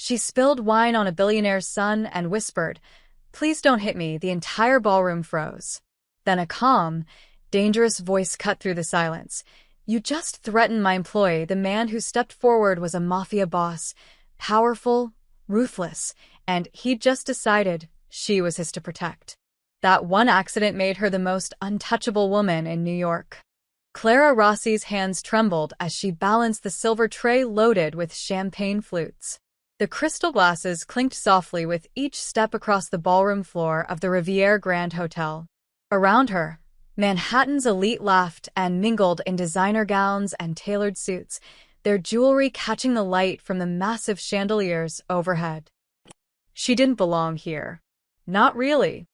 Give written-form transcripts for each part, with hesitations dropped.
She spilled wine on a billionaire's son and whispered, "Please don't hit me." The entire ballroom froze. Then a calm, dangerous voice cut through the silence. "You just threatened my employee." The man who stepped forward was a mafia boss, powerful, ruthless, and he'd just decided she was his to protect. That one accident made her the most untouchable woman in New York. Clara Rossi's hands trembled as she balanced the silver tray loaded with champagne flutes. The crystal glasses clinked softly with each step across the ballroom floor of the Riviera Grand Hotel. Around her, Manhattan's elite laughed and mingled in designer gowns and tailored suits, their jewelry catching the light from the massive chandeliers overhead. She didn't belong here. Not really.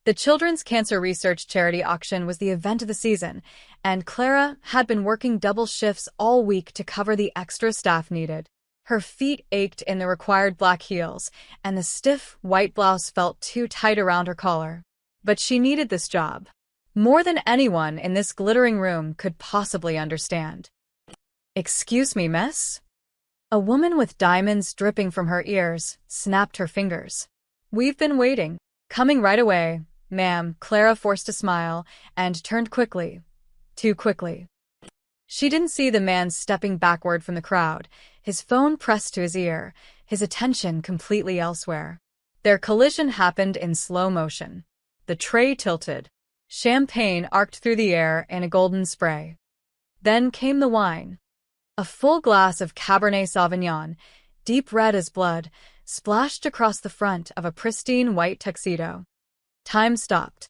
The Children's Cancer Research Charity Auction was the event of the season, and Clara had been working double shifts all week to cover the extra staff needed. Her feet ached in the required black heels, and the stiff, white blouse felt too tight around her collar. But she needed this job. More than anyone in this glittering room could possibly understand. "Excuse me, miss?" A woman with diamonds dripping from her ears snapped her fingers. "We've been waiting." "Coming right away, ma'am." Clara forced a smile and turned quickly. Too quickly. She didn't see the man stepping backward from the crowd, his phone pressed to his ear, his attention completely elsewhere. Their collision happened in slow motion. The tray tilted. Champagne arced through the air in a golden spray. Then came the wine. A full glass of Cabernet Sauvignon, deep red as blood, splashed across the front of a pristine white tuxedo. Time stopped.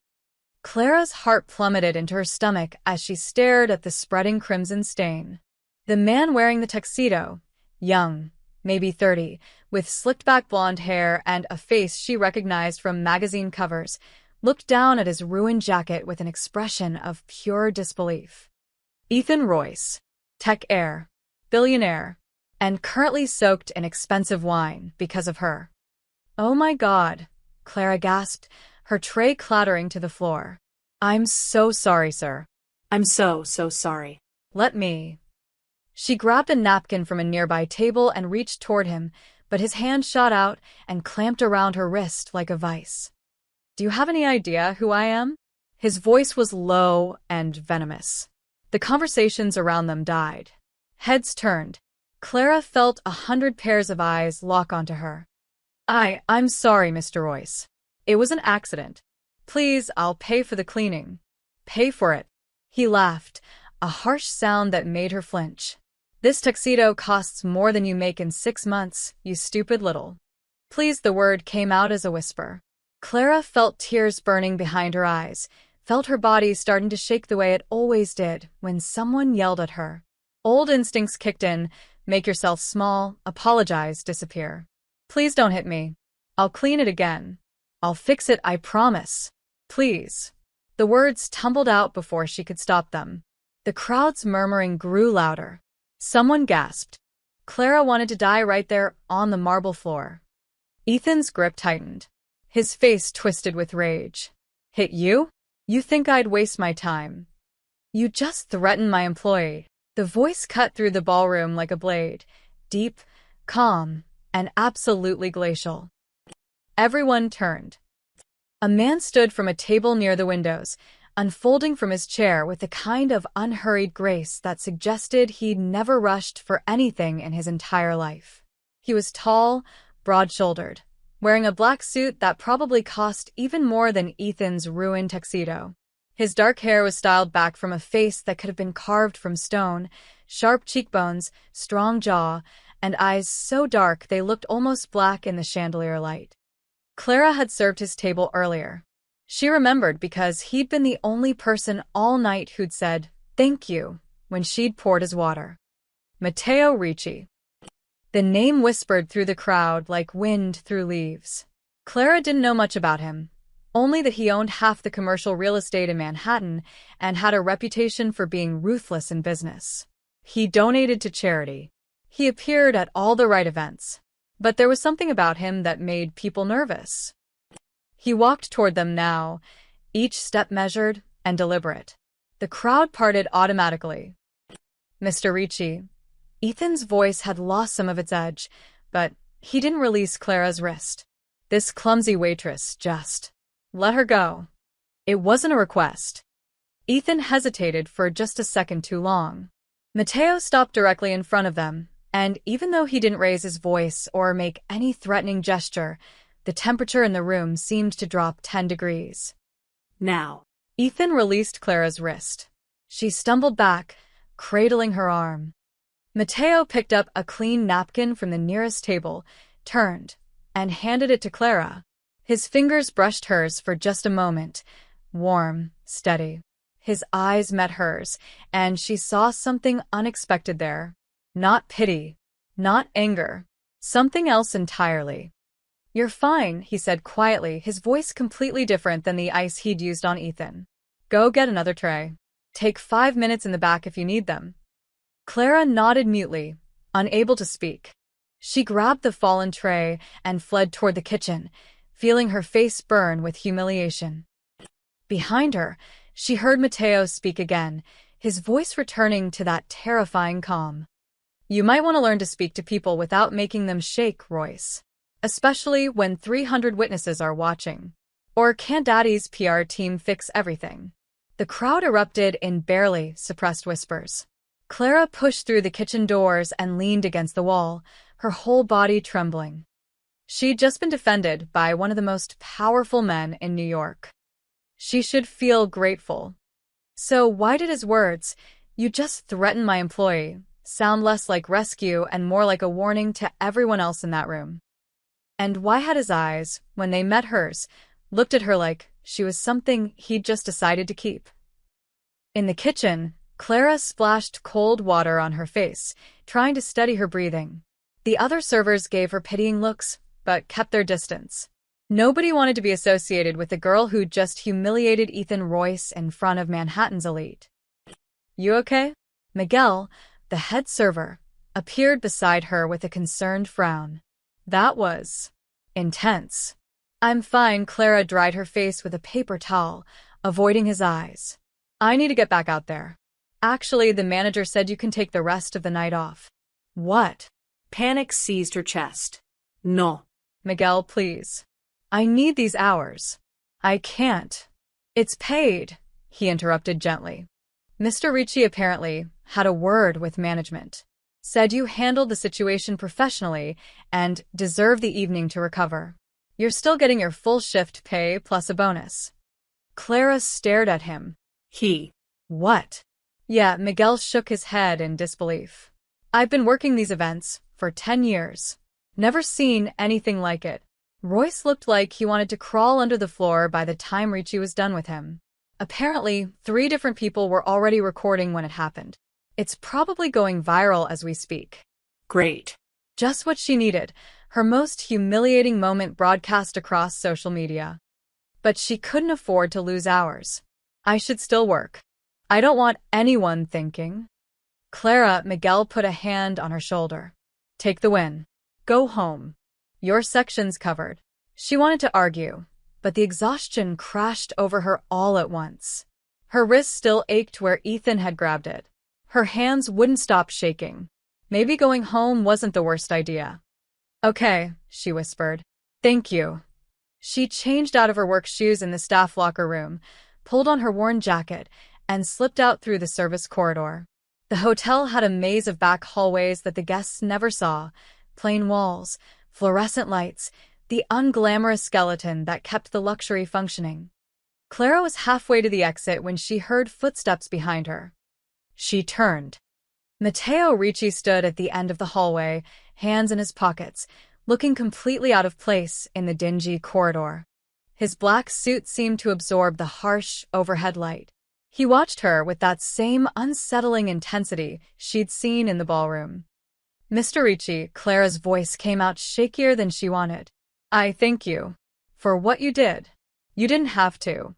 Clara's heart plummeted into her stomach as she stared at the spreading crimson stain. The man wearing the tuxedo, young, maybe 30, with slicked-back blonde hair and a face she recognized from magazine covers, looked down at his ruined jacket with an expression of pure disbelief. Ethan Royce, tech heir, billionaire, and currently soaked in expensive wine because of her. "Oh my God," Clara gasped, her tray clattering to the floor. "I'm so sorry, sir." "I'm so sorry." "Let me." She grabbed a napkin from a nearby table and reached toward him, but his hand shot out and clamped around her wrist like a vice. "Do you have any idea who I am?" His voice was low and venomous. The conversations around them died. Heads turned. Clara felt 100 pairs of eyes lock onto her. I'm sorry, Mr. Royce. It was an accident. Please, I'll pay for the cleaning." "Pay for it." He laughed, a harsh sound that made her flinch. "This tuxedo costs more than you make in 6 months, you stupid little." "Please." The word came out as a whisper. Clara felt tears burning behind her eyes, felt her body starting to shake the way it always did when someone yelled at her. Old instincts kicked in: make yourself small, apologize, disappear. "Please don't hit me. I'll clean it again. I'll fix it, I promise. Please." The words tumbled out before she could stop them. The crowd's murmuring grew louder. Someone gasped. Clara wanted to die right there on the marble floor. Ethan's grip tightened. His face twisted with rage. "Hit you? You think I'd waste my time? You just threatened my employee." The voice cut through the ballroom like a blade, deep, calm, and absolutely glacial. Everyone turned. A man stood from a table near the windows, unfolding from his chair with the kind of unhurried grace that suggested he'd never rushed for anything in his entire life. He was tall, broad-shouldered, wearing a black suit that probably cost even more than Ethan's ruined tuxedo. His dark hair was styled back from a face that could have been carved from stone, sharp cheekbones, strong jaw, and eyes so dark they looked almost black in the chandelier light. Clara had served his table earlier. She remembered because he'd been the only person all night who'd said, "Thank you," when she'd poured his water. Matteo Ricci. The name whispered through the crowd like wind through leaves. Clara didn't know much about him, only that he owned half the commercial real estate in Manhattan and had a reputation for being ruthless in business. He donated to charity. He appeared at all the right events. But there was something about him that made people nervous. He walked toward them now, each step measured and deliberate. The crowd parted automatically. "Mr. Ricci." Ethan's voice had lost some of its edge, but He didn't release Clara's wrist. This clumsy waitress just let her go. It wasn't a request. Ethan hesitated for just a second too long. Mateo stopped directly in front of them, and even though he didn't raise his voice or make any threatening gesture, the temperature in the room seemed to drop 10 degrees. Now. Ethan released Clara's wrist. She stumbled back, cradling her arm. Mateo picked up a clean napkin from the nearest table, turned, and handed it to Clara. His fingers brushed hers for just a moment, warm, steady. His eyes met hers, and she saw something unexpected there. Not pity, not anger, something else entirely. "You're fine," he said quietly, his voice completely different than the ice he'd used on Ethan. "Go get another tray. Take 5 minutes in the back if you need them." Clara nodded mutely, unable to speak. She grabbed the fallen tray and fled toward the kitchen, feeling her face burn with humiliation. Behind her, she heard Mateo speak again, his voice returning to that terrifying calm. "You might want to learn to speak to people without making them shake, Royce. Especially when 300 witnesses are watching. Or can't Daddy's PR team fix everything?" The crowd erupted in barely suppressed whispers. Clara pushed through the kitchen doors and leaned against the wall, her whole body trembling. She'd just been defended by one of the most powerful men in New York. She should feel grateful. So why did his words, "You just threatened my employee," sound less like rescue and more like a warning to everyone else in that room? And why had his eyes, when they met hers, looked at her like she was something he'd just decided to keep? In the kitchen, Clara splashed cold water on her face, trying to steady her breathing. The other servers gave her pitying looks, but kept their distance. Nobody wanted to be associated with the girl who'd just humiliated Ethan Royce in front of Manhattan's elite. "You okay?" Miguel, the head server, appeared beside her with a concerned frown. That was intense. "I'm fine." Clara dried her face with a paper towel, avoiding his eyes. "I need to get back out there. Actually, the manager said you can take the rest of the night off." "What?" Panic seized her chest. "No." "Miguel, please. I need these hours." "I can't." "It's paid," he interrupted gently. "Mr. Ricci apparently had a word with management. Said you handled the situation professionally and deserve the evening to recover. You're still getting your full shift pay plus a bonus." Clara stared at him. He. "What?" "Yeah," Miguel shook his head in disbelief. "I've been working these events for 10 years. Never seen anything like it." Royce looked like he wanted to crawl under the floor by the time Ricci was done with him. Apparently, 3 different people were already recording when it happened. It's probably going viral as we speak. Great. Just what she needed, her most humiliating moment broadcast across social media. But she couldn't afford to lose hours. "I should still work. I don't want anyone thinking." "Clara," Miguel put a hand on her shoulder. "Take the win. Go home. Your section's covered." She wanted to argue, but the exhaustion crashed over her all at once. Her wrist still ached where Ethan had grabbed it. Her hands wouldn't stop shaking. Maybe going home wasn't the worst idea. "Okay," she whispered. "Thank you." She changed out of her work shoes in the staff locker room, pulled on her worn jacket, and slipped out through the service corridor. The hotel had a maze of back hallways that the guests never saw, plain walls, fluorescent lights, the unglamorous skeleton that kept the luxury functioning. Clara was halfway to the exit when she heard footsteps behind her. She turned. Mateo Ricci stood at the end of the hallway, hands in his pockets, looking completely out of place in the dingy corridor. His black suit seemed to absorb the harsh overhead light. He watched her with that same unsettling intensity she'd seen in the ballroom. "Mr. Ricci," Clara's voice came out shakier than she wanted. "I thank you for what you did. You didn't have to."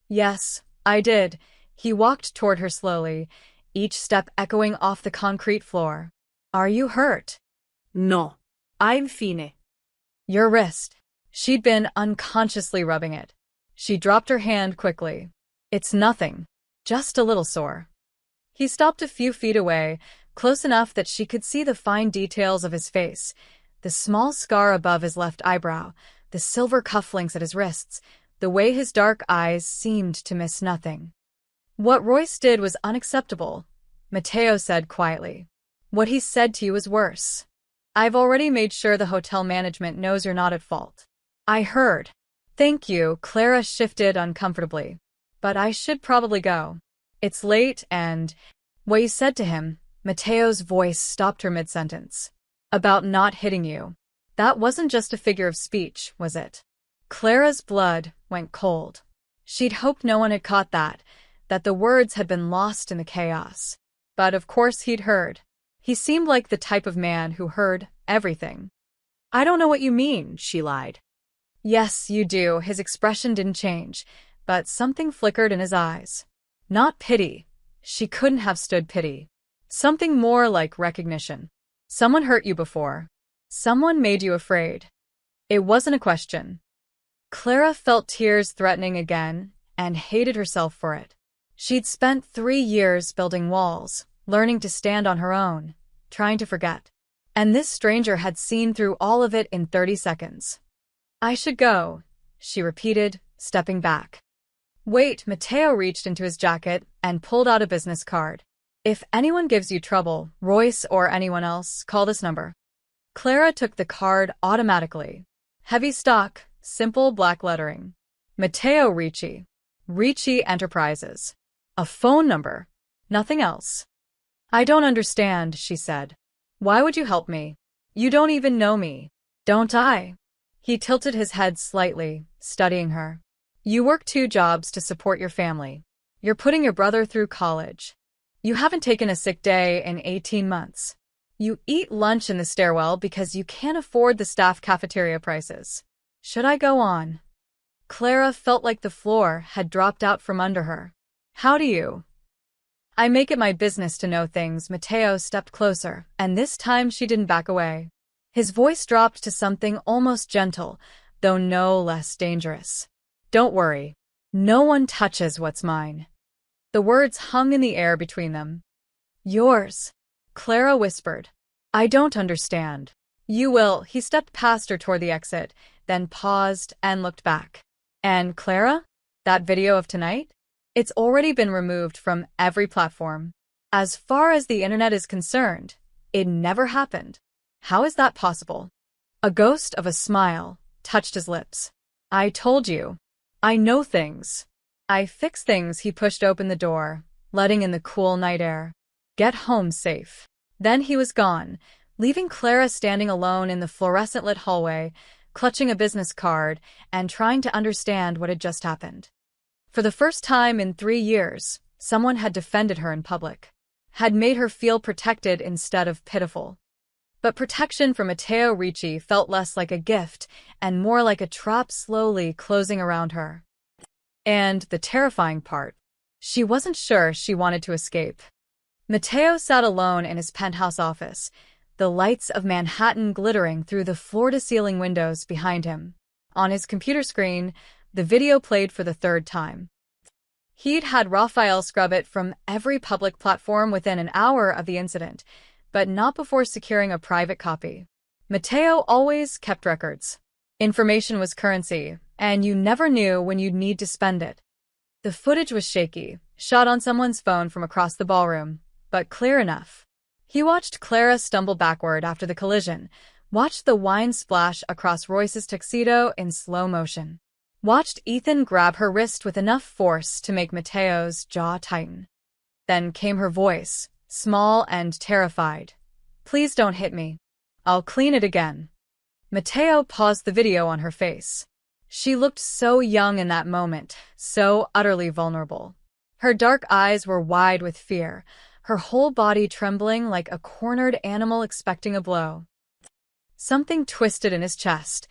"Yes, I did." He walked toward her slowly, each step echoing off the concrete floor. "Are you hurt?" "No. I'm fine." "Your wrist." She'd been unconsciously rubbing it. She dropped her hand quickly. "It's nothing. Just a little sore." He stopped a few feet away, close enough that she could see the fine details of his face, The small scar above his left eyebrow, the silver cufflinks at his wrists, the way his dark eyes seemed to miss nothing. What Royce did was unacceptable, Mateo said quietly. What he said to you is worse. I've already made sure the hotel management knows you're not at fault. I heard. Thank you, Clara shifted uncomfortably. But I should probably go. It's late and… What you said to him, Mateo's voice stopped her mid-sentence. About not hitting you. That wasn't just a figure of speech, was it? Clara's blood went cold. She'd hoped no one had caught that the words had been lost in the chaos. But of course he'd heard. He seemed like the type of man who heard everything. I don't know what you mean, she lied. Yes, you do. His expression didn't change, but something flickered in his eyes. Not pity. She couldn't have stood pity. Something more like recognition. Someone hurt you before. Someone made you afraid. It wasn't a question. Clara felt tears threatening again and hated herself for it. She'd spent 3 years building walls, learning to stand on her own, trying to forget. And this stranger had seen through all of it in 30 seconds. I should go, she repeated, stepping back. Wait, Mateo reached into his jacket and pulled out a business card. If anyone gives you trouble, Royce or anyone else, call this number. Clara took the card automatically. Heavy stock, simple black lettering. Mateo Ricci. Ricci Enterprises. A phone number. Nothing else. I don't understand, she said. Why would you help me? You don't even know me. Don't I? He tilted his head slightly, studying her. You work 2 jobs to support your family. You're putting your brother through college. You haven't taken a sick day in 18 months. You eat lunch in the stairwell because you can't afford the staff cafeteria prices. Should I go on? Clara felt like the floor had dropped out from under her. How do you? I make it my business to know things. Mateo stepped closer, and this time she didn't back away. His voice dropped to something almost gentle, though no less dangerous. Don't worry. No one touches what's mine. The words hung in the air between them. Yours, Clara whispered. I don't understand. You will. He stepped past her toward the exit, then paused and looked back. And Clara? That video of tonight? It's already been removed from every platform. As far as the internet is concerned, it never happened. How is that possible? A ghost of a smile touched his lips. I told you. I know things. I fix things. He pushed open the door, letting in the cool night air. Get home safe. Then he was gone, leaving Clara standing alone in the fluorescent-lit hallway, clutching a business card and trying to understand what had just happened. For the first time in 3 years, someone had defended her in public, had made her feel protected instead of pitiful. But protection from Mateo Ricci felt less like a gift and more like a trap slowly closing around her. And the terrifying part, she wasn't sure she wanted to escape. Mateo sat alone in his penthouse office, the lights of Manhattan glittering through the floor-to-ceiling windows behind him. On his computer screen, the video played for the 3rd time. He'd had Raphael scrub it from every public platform within an hour of the incident, but not before securing a private copy. Mateo always kept records. Information was currency, and you never knew when you'd need to spend it. The footage was shaky, shot on someone's phone from across the ballroom, but clear enough. He watched Clara stumble backward after the collision, watched the wine splash across Royce's tuxedo in slow motion. Watched Ethan grab her wrist with enough force to make Mateo's jaw tighten. Then came her voice, small and terrified. Please don't hit me. I'll clean it again. Mateo paused the video on her face. She looked so young in that moment, so utterly vulnerable. Her dark eyes were wide with fear, her whole body trembling like a cornered animal expecting a blow. Something twisted in his chest,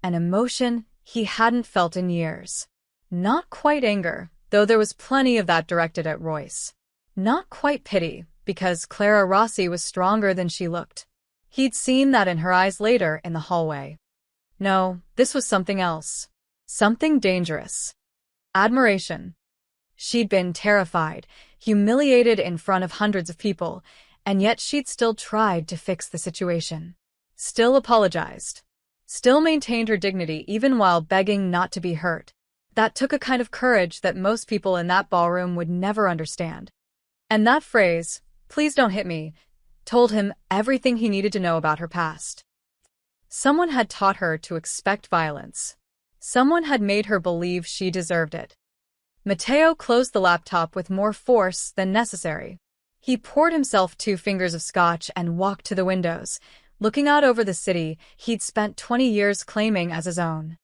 an emotion he hadn't felt in years. Not quite anger, though there was plenty of that directed at Royce. Not quite pity, because Clara Rossi was stronger than she looked. He'd seen that in her eyes later in the hallway. No, this was something else. Something dangerous. Admiration. She'd been terrified, humiliated in front of hundreds of people, and yet she'd still tried to fix the situation. Still apologized. Still maintained her dignity even while begging not to be hurt. That took a kind of courage that most people in that ballroom would never understand. And that phrase, "Please don't hit me," told him everything he needed to know about her past. Someone had taught her to expect violence. Someone had made her believe she deserved it. Mateo closed the laptop with more force than necessary. He poured himself 2 fingers of scotch and walked to the windows, looking out over the city he'd spent 20 years claiming as his own.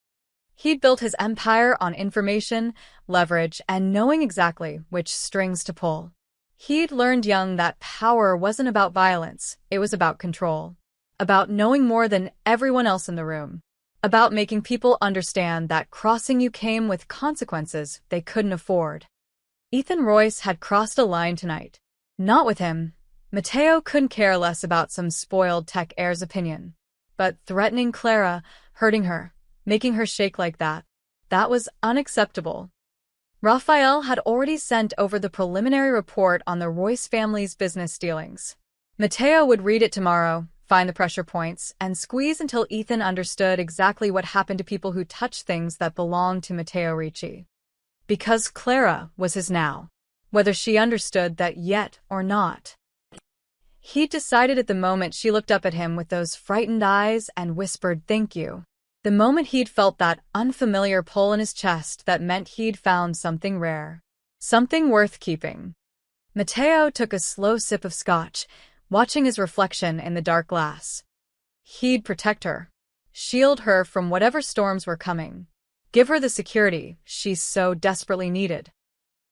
He'd built his empire on information, leverage, and knowing exactly which strings to pull. He'd learned young that power wasn't about violence, it was about control. About knowing more than everyone else in the room. About making people understand that crossing you came with consequences they couldn't afford. Ethan Royce had crossed a line tonight. Not with him. Mateo couldn't care less about some spoiled tech heir's opinion. But threatening Clara, hurting her, making her shake like that was unacceptable. Raphael had already sent over the preliminary report on the Royce family's business dealings. Mateo would read it tomorrow, find the pressure points, and squeeze until Ethan understood exactly what happened to people who touched things that belonged to Matteo Ricci. Because Clara was his now, whether she understood that yet or not. He decided at the moment she looked up at him with those frightened eyes and whispered "thank you." The moment he'd felt that unfamiliar pull in his chest that meant he'd found something rare. Something worth keeping. Mateo took a slow sip of scotch, watching his reflection in the dark glass. He'd protect her. Shield her from whatever storms were coming. Give her the security she so desperately needed.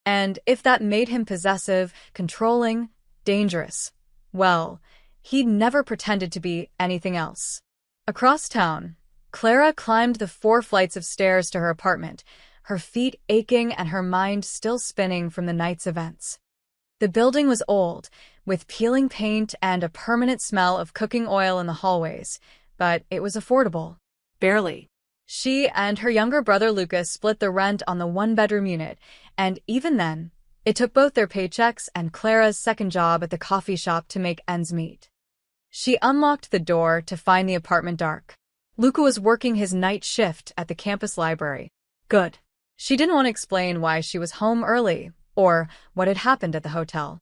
And if that made him possessive, controlling, dangerous, well, he'd never pretended to be anything else. Across town, Clara climbed the 4 flights of stairs to her apartment, her feet aching and her mind still spinning from the night's events. The building was old, with peeling paint and a permanent smell of cooking oil in the hallways, but it was affordable. Barely. She and her younger brother Lucas split the rent on the 1-bedroom unit, and even then, it took both their paychecks and Clara's second job at the coffee shop to make ends meet. She unlocked the door to find the apartment dark. Luca was working his night shift at the campus library. Good. She didn't want to explain why she was home early, or what had happened at the hotel.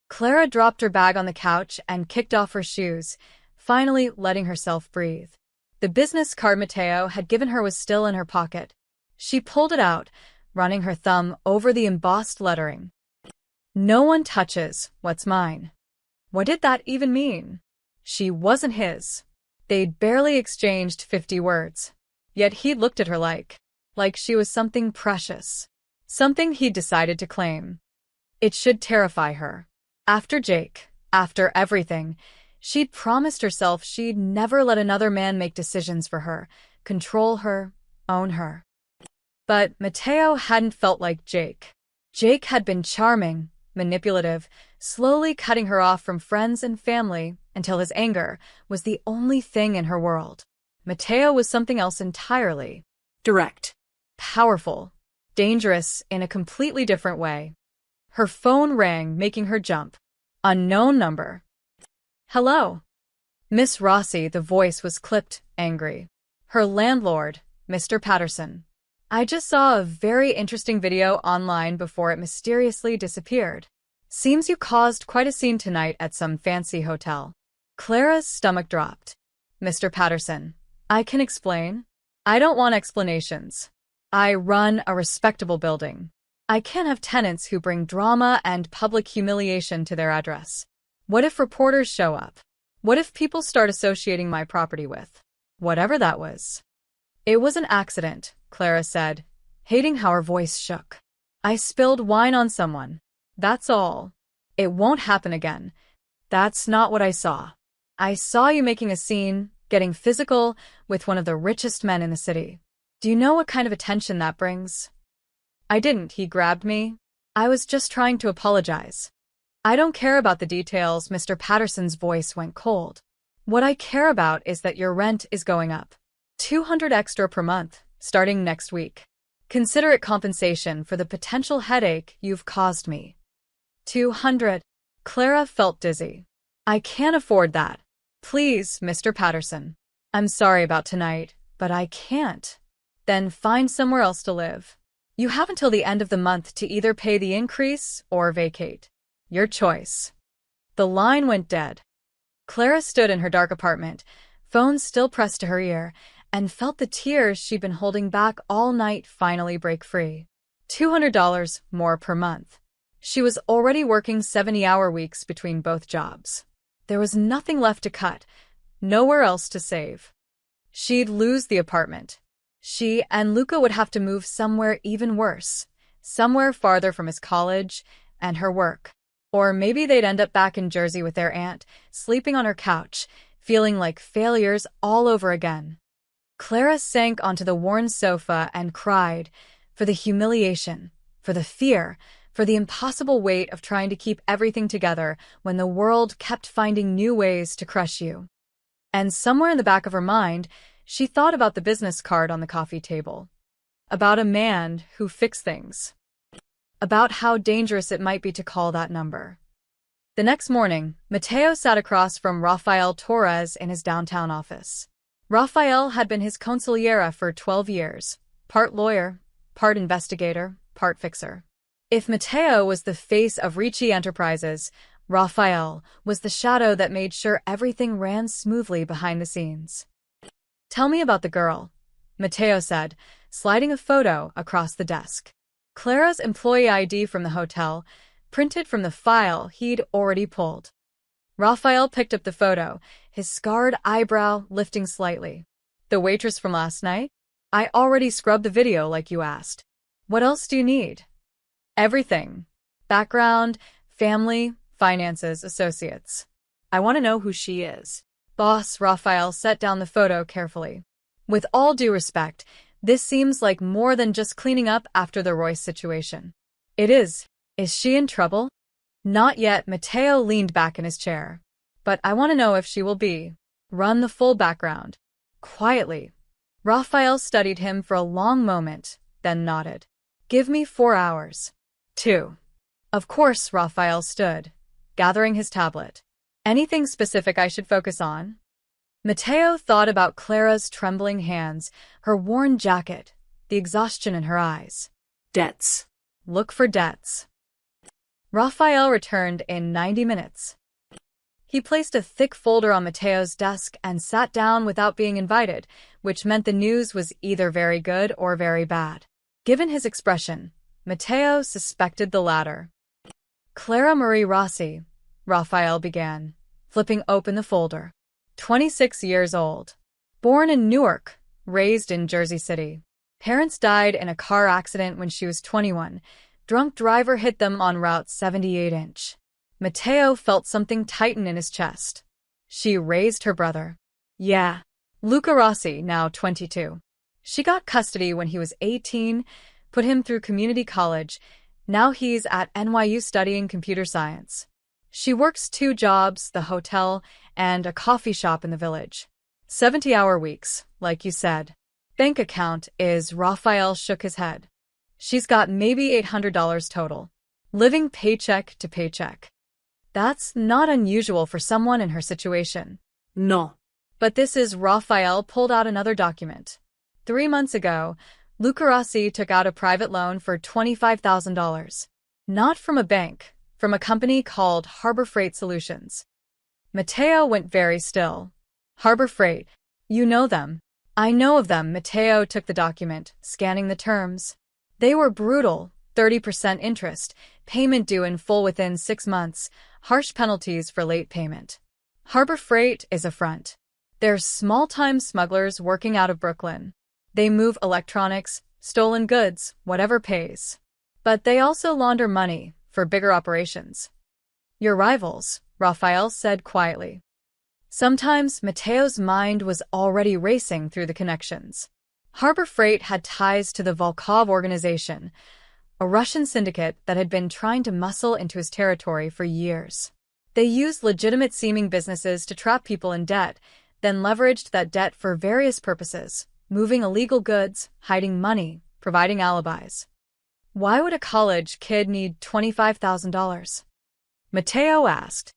Clara dropped her bag on the couch and kicked off her shoes, finally letting herself breathe. The business card Mateo had given her was still in her pocket. She pulled it out, running her thumb over the embossed lettering. "No one touches what's mine." What did that even mean? She wasn't his. They'd barely exchanged 50 words. Yet he'd looked at her like she was something precious. Something he'd decided to claim. It should terrify her. After Jake, after everything, she'd promised herself she'd never let another man make decisions for her, control her, own her. But Mateo hadn't felt like Jake. Jake had been charming, manipulative, slowly cutting her off from friends and family until his anger was the only thing in her world. Mateo was something else entirely. Direct. Powerful. Dangerous in a completely different way. Her phone rang, making her jump. Unknown number. "Hello." Miss Rossi, the voice was clipped, angry. Her landlord, Mr. Patterson. "I just saw a very interesting video online before it mysteriously disappeared. Seems you caused quite a scene tonight at some fancy hotel." Clara's stomach dropped. "Mr. Patterson, I can explain." "I don't want explanations. I run a respectable building. I can't have tenants who bring drama and public humiliation to their address. What if reporters show up? What if people start associating my property with whatever that was?" "It was an accident," Clara said, hating how her voice shook. "I spilled wine on someone. That's all. It won't happen again. That's not what I saw. I saw you making a scene, getting physical, with one of the richest men in the city. Do you know what kind of attention that brings?" "I didn't," he grabbed me. "I was just trying to apologize." "I don't care about the details." Mr. Patterson's voice went cold. "What I care about is that your rent is going up. 200 extra per month, starting next week. Consider it compensation for the potential headache you've caused me." 200. Clara felt dizzy. "I can't afford that." Please, Mr. Patterson. I'm sorry about tonight, but I can't. Then find somewhere else to live. You have until the end of the month to either pay the increase or vacate. Your choice. The line went dead. Clara stood in her dark apartment, phone still pressed to her ear, and felt the tears she'd been holding back all night finally break free. $200 more per month. She was already working 70-hour weeks between both jobs. There was nothing left to cut, nowhere else to save. She'd lose the apartment. She and Luca would have to move somewhere even worse, somewhere farther from his college and her work. Or maybe they'd end up back in Jersey with their aunt, sleeping on her couch, feeling like failures all over again. Clara sank onto the worn sofa and cried, for the humiliation, for the fear, for the impossible weight of trying to keep everything together when the world kept finding new ways to crush you. And somewhere in the back of her mind, she thought about the business card on the coffee table. About a man who fixed things. About how dangerous it might be to call that number. The next morning, Mateo sat across from Rafael Torres in his downtown office. Rafael had been his consigliera for 12 years, part lawyer, part investigator, part fixer. If Mateo was the face of Ricci Enterprises, Rafael was the shadow that made sure everything ran smoothly behind the scenes. Tell me about the girl, Mateo said, sliding a photo across the desk. Clara's employee ID from the hotel, printed from the file he'd already pulled. Rafael picked up the photo, his scarred eyebrow lifting slightly. The waitress from last night? I already scrubbed the video like you asked. What else do you need? Everything. Background, family, finances, associates. I want to know who she is. Boss, Rafael set down the photo carefully. With all due respect, this seems like more than just cleaning up after the Royce situation. It is. Is she in trouble? Not yet. Mateo leaned back in his chair. But I want to know if she will be. Run the full background. Quietly. Rafael studied him for a long moment, then nodded. Give me 4 hours. 2. Of course. Rafael stood, gathering his tablet. Anything specific I should focus on? Mateo thought about Clara's trembling hands, her worn jacket, the exhaustion in her eyes. Debts. Look for debts. Rafael returned in 90 minutes. He placed a thick folder on Mateo's desk and sat down without being invited, which meant the news was either very good or very bad. Given his expression, Mateo suspected the latter. Clara Marie Rossi, Rafael began, flipping open the folder. 26 years old. Born in Newark, raised in Jersey City. Parents died in a car accident when she was 21. Drunk driver hit them on Route 78-inch. Mateo felt something tighten in his chest. She raised her brother. Yeah. Luca Rossi, now 22. She got custody when he was 18, put him through community college. Now he's at NYU studying computer science. She works 2 jobs, the hotel and a coffee shop in the village. 70-hour weeks, like you said. Bank account is. Rafael shook his head. She's got maybe $800 total. Living paycheck to paycheck. That's not unusual for someone in her situation. No. But this is. Rafael pulled out another document. 3 months ago, Luca Rossi took out a private loan for $25,000. Not from a bank, from a company called Harbor Freight Solutions. Mateo went very still. Harbor Freight. You know them. I know of them. Mateo took the document, scanning the terms. They were brutal. 30% interest, payment due in full within 6 months, harsh penalties for late payment. Harbor Freight is a front. They're small-time smugglers working out of Brooklyn. They move electronics, stolen goods, whatever pays. But they also launder money for bigger operations. Your rivals, Rafael said quietly. Sometimes Mateo's mind was already racing through the connections. Harbor Freight had ties to the Volkov organization, a Russian syndicate that had been trying to muscle into his territory for years. They used legitimate-seeming businesses to trap people in debt, then leveraged that debt for various purposes, moving illegal goods, hiding money, providing alibis. Why would a college kid need $25,000? Mateo asked.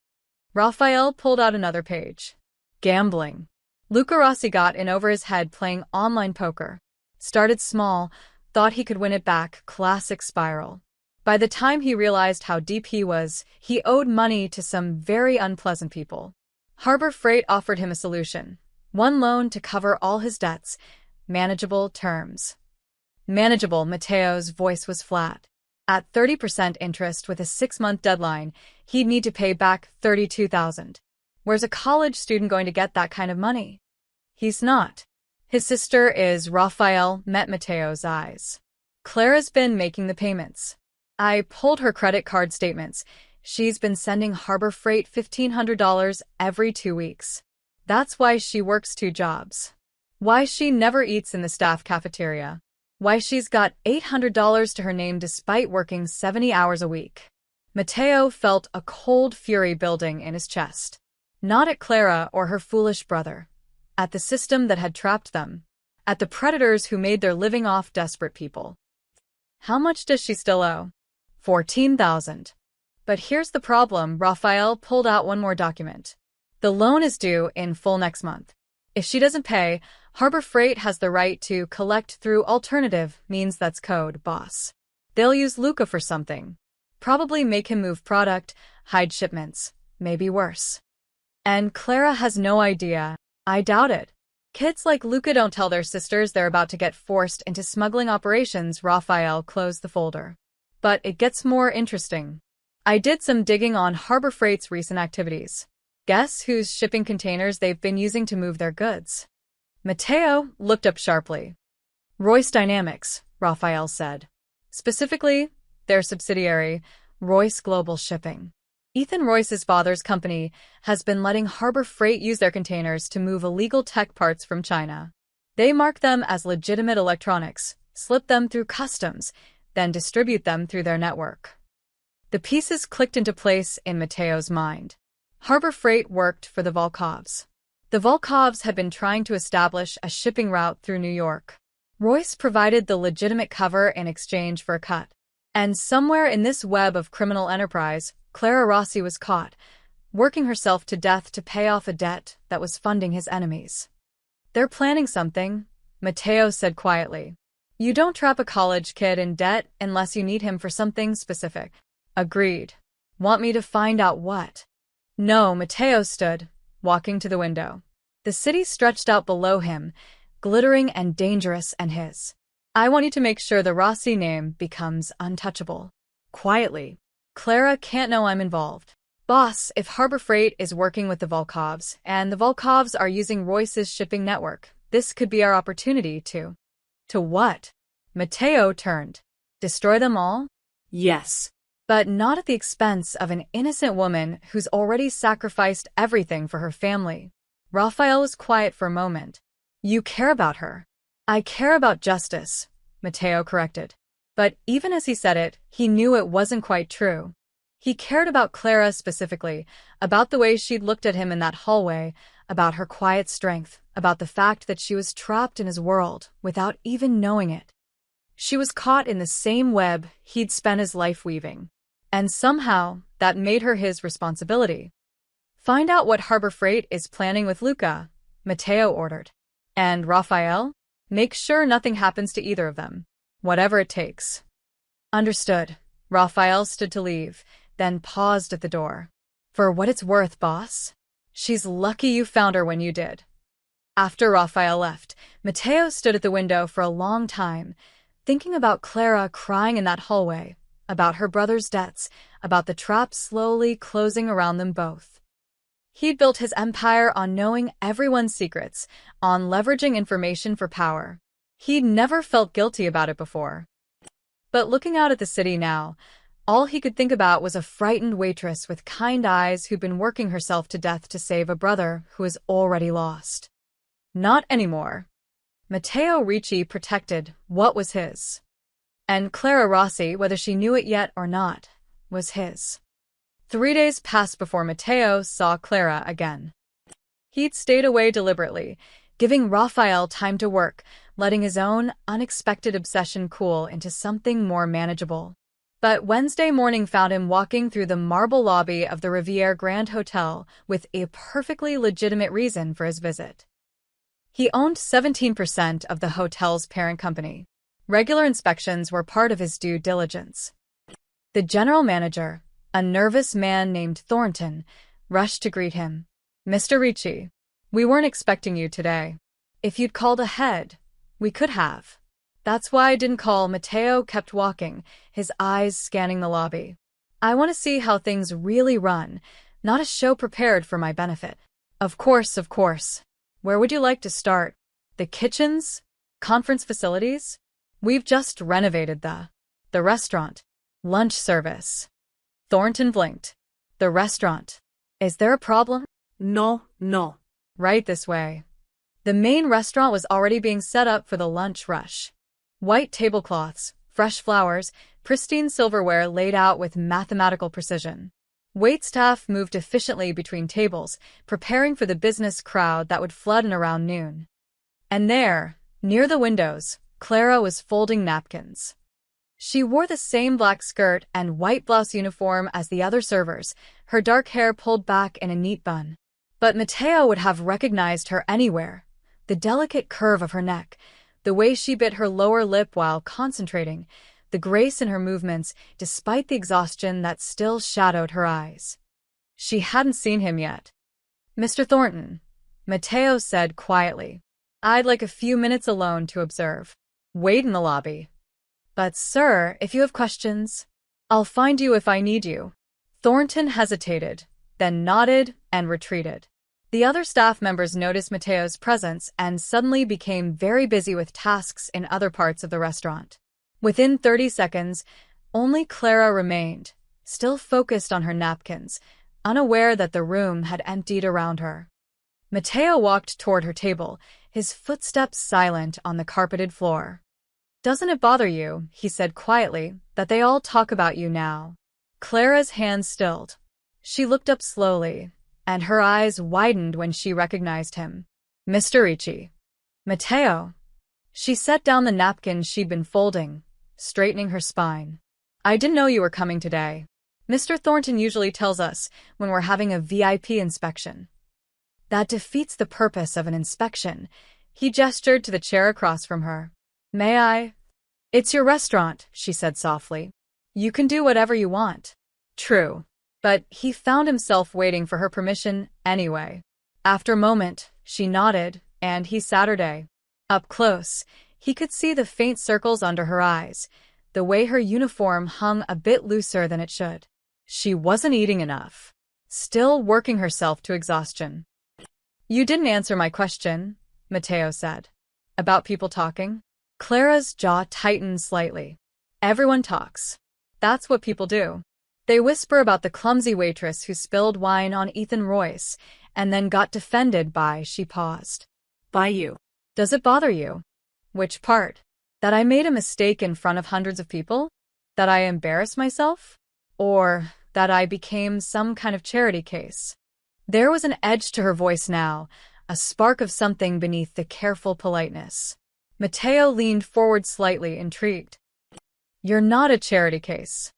Rafael pulled out another page. Gambling. Luca Rossi got in over his head playing online poker. Started small, thought he could win it back, classic spiral. By the time he realized how deep he was, he owed money to some very unpleasant people. Harbor Freight offered him a solution. One loan to cover all his debts. Manageable terms. Manageable, Matteo's voice was flat. At 30% interest with a 6-month deadline, he'd need to pay back $32,000. Where's a college student going to get that kind of money? He's not. His sister is. Raphael met Matteo's eyes. Clara's been making the payments. I pulled her credit card statements. She's been sending Harbor Freight $1,500 every 2 weeks. That's why she works 2 jobs. Why she never eats in the staff cafeteria. Why she's got $800 to her name despite working 70 hours a week. Matteo felt a cold fury building in his chest. Not at Clara or her foolish brother. At the system that had trapped them. At the predators who made their living off desperate people. How much does she still owe? $14,000. But here's the problem. Raphael pulled out one more document. The loan is due in full next month. If she doesn't pay, Harbor Freight has the right to collect through alternative means. That's code, boss. They'll use Luca for something. Probably make him move product, hide shipments, maybe worse. And Clara has no idea. I doubt it. Kids like Luca don't tell their sisters they're about to get forced into smuggling operations. Raphael closed the folder. But it gets more interesting. I did some digging on Harbor Freight's recent activities. Guess whose shipping containers they've been using to move their goods? Matteo looked up sharply. Royce Dynamics, Raphael said. Specifically, their subsidiary, Royce Global Shipping. Ethan Royce's father's company has been letting Harbor Freight use their containers to move illegal tech parts from China. They mark them as legitimate electronics, slip them through customs, then distribute them through their network. The pieces clicked into place in Matteo's mind. Harbor Freight worked for the Volkovs. The Volkovs had been trying to establish a shipping route through New York. Royce provided the legitimate cover in exchange for a cut. And somewhere in this web of criminal enterprise, Clara Rossi was caught, working herself to death to pay off a debt that was funding his enemies. They're planning something, Matteo said quietly. You don't trap a college kid in debt unless you need him for something specific. Agreed. Want me to find out what? No, Matteo stood, walking to the window. The city stretched out below him, glittering and dangerous, and his. I want you to make sure the Rossi name becomes untouchable. Quietly. Clara can't know I'm involved. Boss, if Harbor Freight is working with the Volkovs, and the Volkovs are using Royce's shipping network, this could be our opportunity to... To what? Matteo turned. Destroy them all? Yes. But not at the expense of an innocent woman who's already sacrificed everything for her family. Raphael was quiet for a moment. You care about her. I care about justice, Matteo corrected. But even as he said it, he knew it wasn't quite true. He cared about Clara specifically, about the way she'd looked at him in that hallway, about her quiet strength, about the fact that she was trapped in his world without even knowing it. She was caught in the same web he'd spent his life weaving. And somehow, that made her his responsibility. Find out what Harbor Freight is planning with Luca, Matteo ordered. And Raphael? Make sure nothing happens to either of them. Whatever it takes. Understood. Raphael stood to leave, then paused at the door. For what it's worth, boss. She's lucky you found her when you did. After Raphael left, Matteo stood at the window for a long time, thinking about Clara crying in that hallway, about her brother's debts, about the trap slowly closing around them both. He'd built his empire on knowing everyone's secrets, on leveraging information for power. He'd never felt guilty about it before. But looking out at the city now, all he could think about was a frightened waitress with kind eyes who'd been working herself to death to save a brother who was already lost. Not anymore. Matteo Ricci protected what was his. And Clara Rossi, whether she knew it yet or not, was his. 3 days passed before Matteo saw Clara again. He'd stayed away deliberately, giving Raphael time to work, letting his own unexpected obsession cool into something more manageable. But Wednesday morning found him walking through the marble lobby of the Riviera Grand Hotel with a perfectly legitimate reason for his visit. He owned 17% of the hotel's parent company. Regular inspections were part of his due diligence. The general manager, a nervous man named Thornton, rushed to greet him. "Mr. Ricci, we weren't expecting you today. If you'd called ahead, we could have." "That's why I didn't call." Matteo kept walking, his eyes scanning the lobby. "I want to see how things really run, not a show prepared for my benefit." Of course, of course. Where would you like to start? The kitchens? Conference facilities? We've just renovated the restaurant. Lunch service. Thornton blinked. The restaurant. Is there a problem? No, no. Right this way. The main restaurant was already being set up for the lunch rush. White tablecloths, fresh flowers, pristine silverware laid out with mathematical precision. Waitstaff moved efficiently between tables, preparing for the business crowd that would flood in around noon. And there, near the windows, Clara was folding napkins. She wore the same black skirt and white blouse uniform as the other servers, her dark hair pulled back in a neat bun. But Matteo would have recognized her anywhere. The delicate curve of her neck, the way she bit her lower lip while concentrating, the grace in her movements despite the exhaustion that still shadowed her eyes. She hadn't seen him yet. "Mr. Thornton," Matteo said quietly. "I'd like a few minutes alone to observe. Wait in the lobby." "But sir, if you have questions, I'll find you if I need you." Thornton hesitated, then nodded and retreated. The other staff members noticed Matteo's presence and suddenly became very busy with tasks in other parts of the restaurant. Within 30 seconds, only Clara remained, still focused on her napkins, unaware that the room had emptied around her. Matteo walked toward her table, his footsteps silent on the carpeted floor. "Doesn't it bother you," he said quietly, "that they all talk about you now?" Clara's hands stilled. She looked up slowly, and her eyes widened when she recognized him. "Mr. Ricci." "Matteo." She set down the napkin she'd been folding, straightening her spine. "I didn't know you were coming today. Mr. Thornton usually tells us when we're having a VIP inspection." "That defeats the purpose of an inspection." He gestured to the chair across from her. "May I?" "It's your restaurant," she said softly. "You can do whatever you want." True. But he found himself waiting for her permission anyway. After a moment, she nodded, and he sat her down. Up close, he could see the faint circles under her eyes, the way her uniform hung a bit looser than it should. She wasn't eating enough. Still working herself to exhaustion. "You didn't answer my question," Matteo said. "About people talking?" Clara's jaw tightened slightly. "Everyone talks. That's what people do. They whisper about the clumsy waitress who spilled wine on Ethan Royce and then got defended by." She paused. "By you." "Does it bother you?" "Which part? That I made a mistake in front of hundreds of people? That I embarrassed myself? Or that I became some kind of charity case?" There was an edge to her voice now, a spark of something beneath the careful politeness. Matteo leaned forward slightly, intrigued. "You're not a charity case."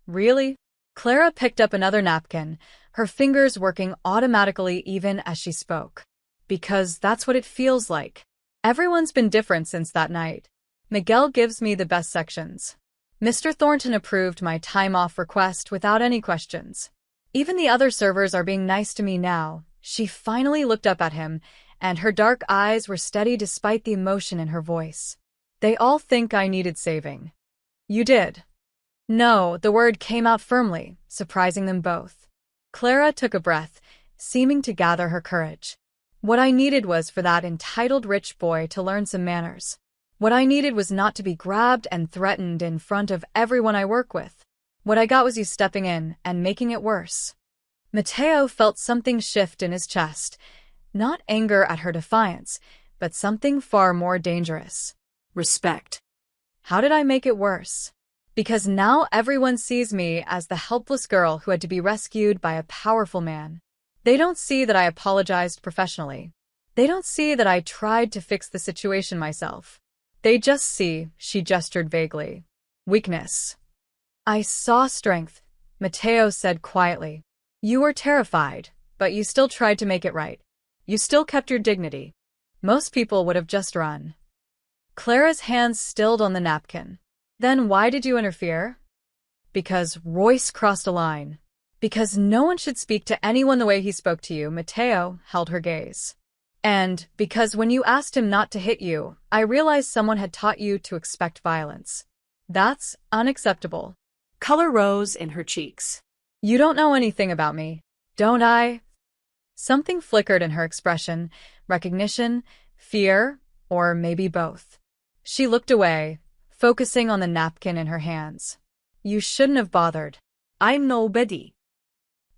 "Really?" Clara picked up another napkin, her fingers working automatically even as she spoke. "Because that's what it feels like. Everyone's been different since that night. Miguel gives me the best sections. Mr. Thornton approved my time-off request without any questions. Even the other servers are being nice to me now." She finally looked up at him, and her dark eyes were steady despite the emotion in her voice. "They all think I needed saving." "You did." "No," the word came out firmly, surprising them both. Clara took a breath, seeming to gather her courage. "What I needed was for that entitled rich boy to learn some manners. What I needed was not to be grabbed and threatened in front of everyone I work with. What I got was you stepping in and making it worse." Matteo felt something shift in his chest, not anger at her defiance, but something far more dangerous. "Respect." "How did I make it worse?" "Because now everyone sees me as the helpless girl who had to be rescued by a powerful man. They don't see that I apologized professionally. They don't see that I tried to fix the situation myself. They just see," she gestured vaguely, "weakness." I saw strength, Matteo said quietly. You were terrified, but you still tried to make it right. You still kept your dignity. Most people would have just run. Clara's hands stilled on the napkin. Then why did you interfere? Because Royce crossed a line. Because no one should speak to anyone the way he spoke to you, Matteo held her gaze. And because when you asked him not to hit you, I realized someone had taught you to expect violence. That's unacceptable. Color rose in her cheeks. You don't know anything about me, don't I? Something flickered in her expression, recognition, fear, or maybe both. She looked away, focusing on the napkin in her hands. You shouldn't have bothered. I'm nobody.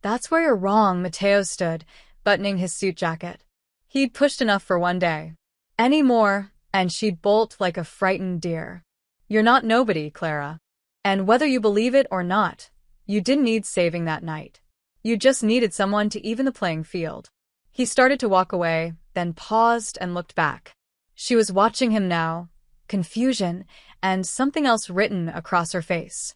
That's where you're wrong, Matteo stood, buttoning his suit jacket. He'd pushed enough for one day. Any more, and she'd bolt like a frightened deer. You're not nobody, Clara. And whether you believe it or not, you didn't need saving that night. You just needed someone to even the playing field. He started to walk away, then paused and looked back. She was watching him now, confusion, and something else written across her face.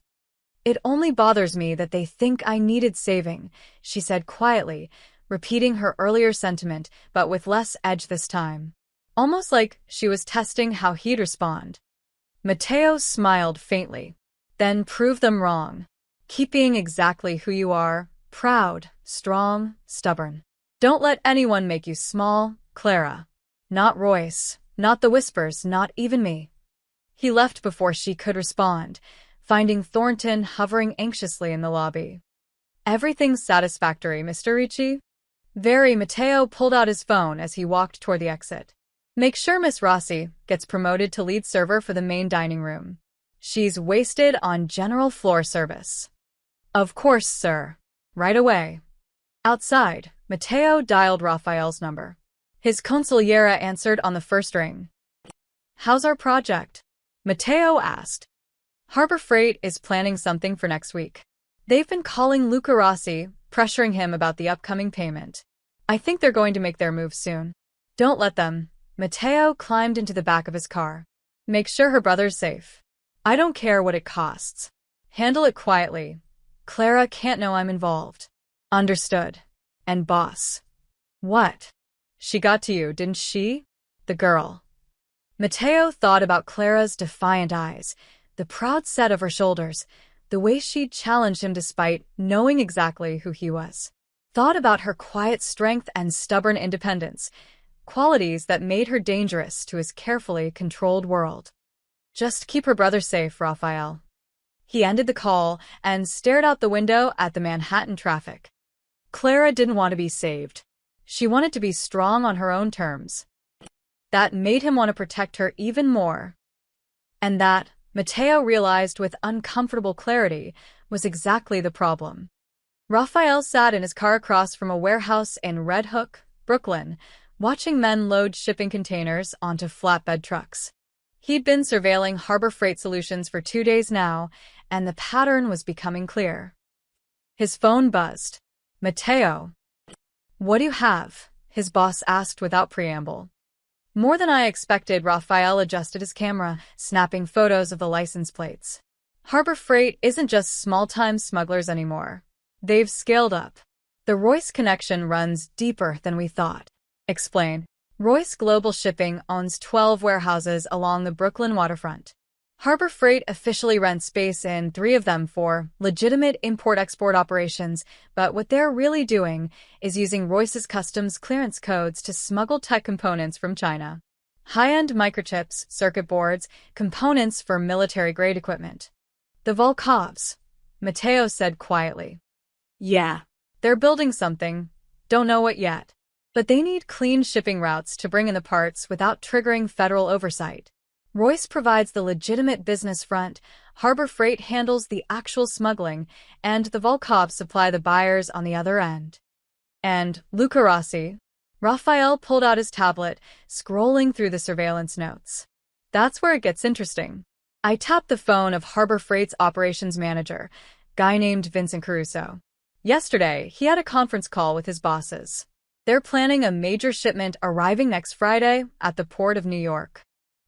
It only bothers me that they think I needed saving, she said quietly, repeating her earlier sentiment, but with less edge this time. Almost like she was testing how he'd respond. Matteo smiled faintly. Then prove them wrong. Keep being exactly who you are, proud, strong, stubborn. Don't let anyone make you small, Clara. Not Royce, not the whispers, not even me. He left before she could respond, finding Thornton hovering anxiously in the lobby. Everything's satisfactory, Mr. Ricci? Very. Matteo pulled out his phone as he walked toward the exit. Make sure Miss Rossi gets promoted to lead server for the main dining room. She's wasted on general floor service. Of course, sir. Right away. Outside, Matteo dialed Raphael's number. His consigliera answered on the first ring. How's our project? Matteo asked. Harbor Freight is planning something for next week. They've been calling Luca Rossi, pressuring him about the upcoming payment. I think they're going to make their move soon. Don't let them. Matteo climbed into the back of his car. Make sure her brother's safe. I don't care what it costs. Handle it quietly. Clara can't know I'm involved. Understood. And boss. What? She got to you, didn't she? The girl. Matteo thought about Clara's defiant eyes, the proud set of her shoulders, the way she'd challenged him despite knowing exactly who he was. Thought about her quiet strength and stubborn independence, qualities that made her dangerous to his carefully controlled world. Just keep her brother safe, Raphael. He ended the call and stared out the window at the Manhattan traffic. Clara didn't want to be saved. She wanted to be strong on her own terms. That made him want to protect her even more. And that, Matteo realized with uncomfortable clarity, was exactly the problem. Raphael sat in his car across from a warehouse in Red Hook, Brooklyn, watching men load shipping containers onto flatbed trucks. He'd been surveilling Harbor Freight Solutions for 2 days now, and the pattern was becoming clear. His phone buzzed. Matteo. What do you have? His boss asked without preamble. More than I expected, Raphael adjusted his camera, snapping photos of the license plates. Harbor Freight isn't just small-time smugglers anymore. They've scaled up. The Royce connection runs deeper than we thought. Explain. Royce Global Shipping owns 12 warehouses along the Brooklyn waterfront. Harbor Freight officially rents space in 3 of them for legitimate import-export operations, but what they're really doing is using Royce's customs clearance codes to smuggle tech components from China. High-end microchips, circuit boards, components for military-grade equipment. The Volkovs, Matteo said quietly. Yeah, they're building something. Don't know what yet. But they need clean shipping routes to bring in the parts without triggering federal oversight. Royce provides the legitimate business front, Harbor Freight handles the actual smuggling, and the Volkovs supply the buyers on the other end. And Luca Rossi. Raphael pulled out his tablet, scrolling through the surveillance notes. That's where it gets interesting. I tapped the phone of Harbor Freight's operations manager, guy named Vincent Caruso. Yesterday, he had a conference call with his bosses. They're planning a major shipment arriving next Friday at the Port of New York.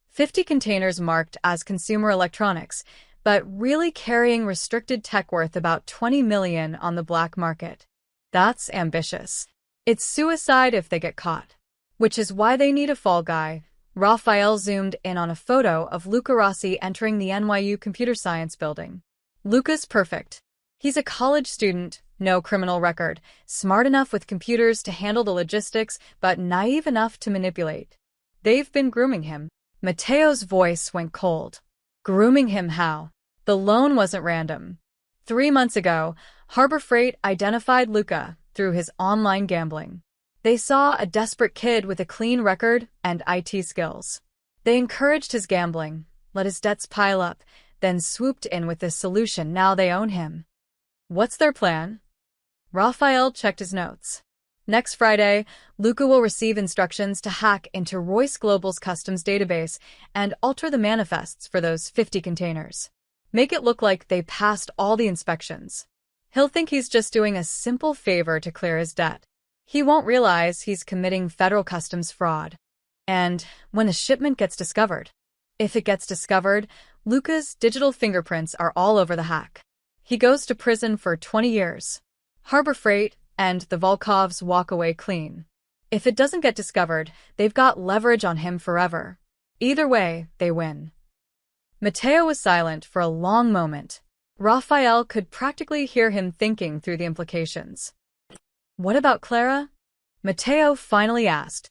50 containers marked as consumer electronics, but really carrying restricted tech worth about $20 million on the black market. That's ambitious. It's suicide if they get caught. Which is why they need a fall guy. Raphael zoomed in on a photo of Luca Rossi entering the NYU computer science building. Luca's perfect. He's a college student, no criminal record, smart enough with computers to handle the logistics, but naive enough to manipulate. They've been grooming him. Matteo's voice went cold. Grooming him how? The loan wasn't random. 3 months ago, Harbor Freight identified Luca through his online gambling. They saw a desperate kid with a clean record and IT skills. They encouraged his gambling, let his debts pile up, then swooped in with this solution. Now they own him. What's their plan? Raphael checked his notes. Next Friday, Luca will receive instructions to hack into Royce Global's customs database and alter the manifests for those 50 containers. Make it look like they passed all the inspections. He'll think he's just doing a simple favor to clear his debt. He won't realize he's committing federal customs fraud. And when a shipment gets discovered, if it gets discovered, Luca's digital fingerprints are all over the hack. He goes to prison for 20 years. Harbor Freight and the Volkovs walk away clean. If it doesn't get discovered, they've got leverage on him forever. Either way, they win. Matteo was silent for a long moment. Raphael could practically hear him thinking through the implications. What about Clara? Matteo finally asked.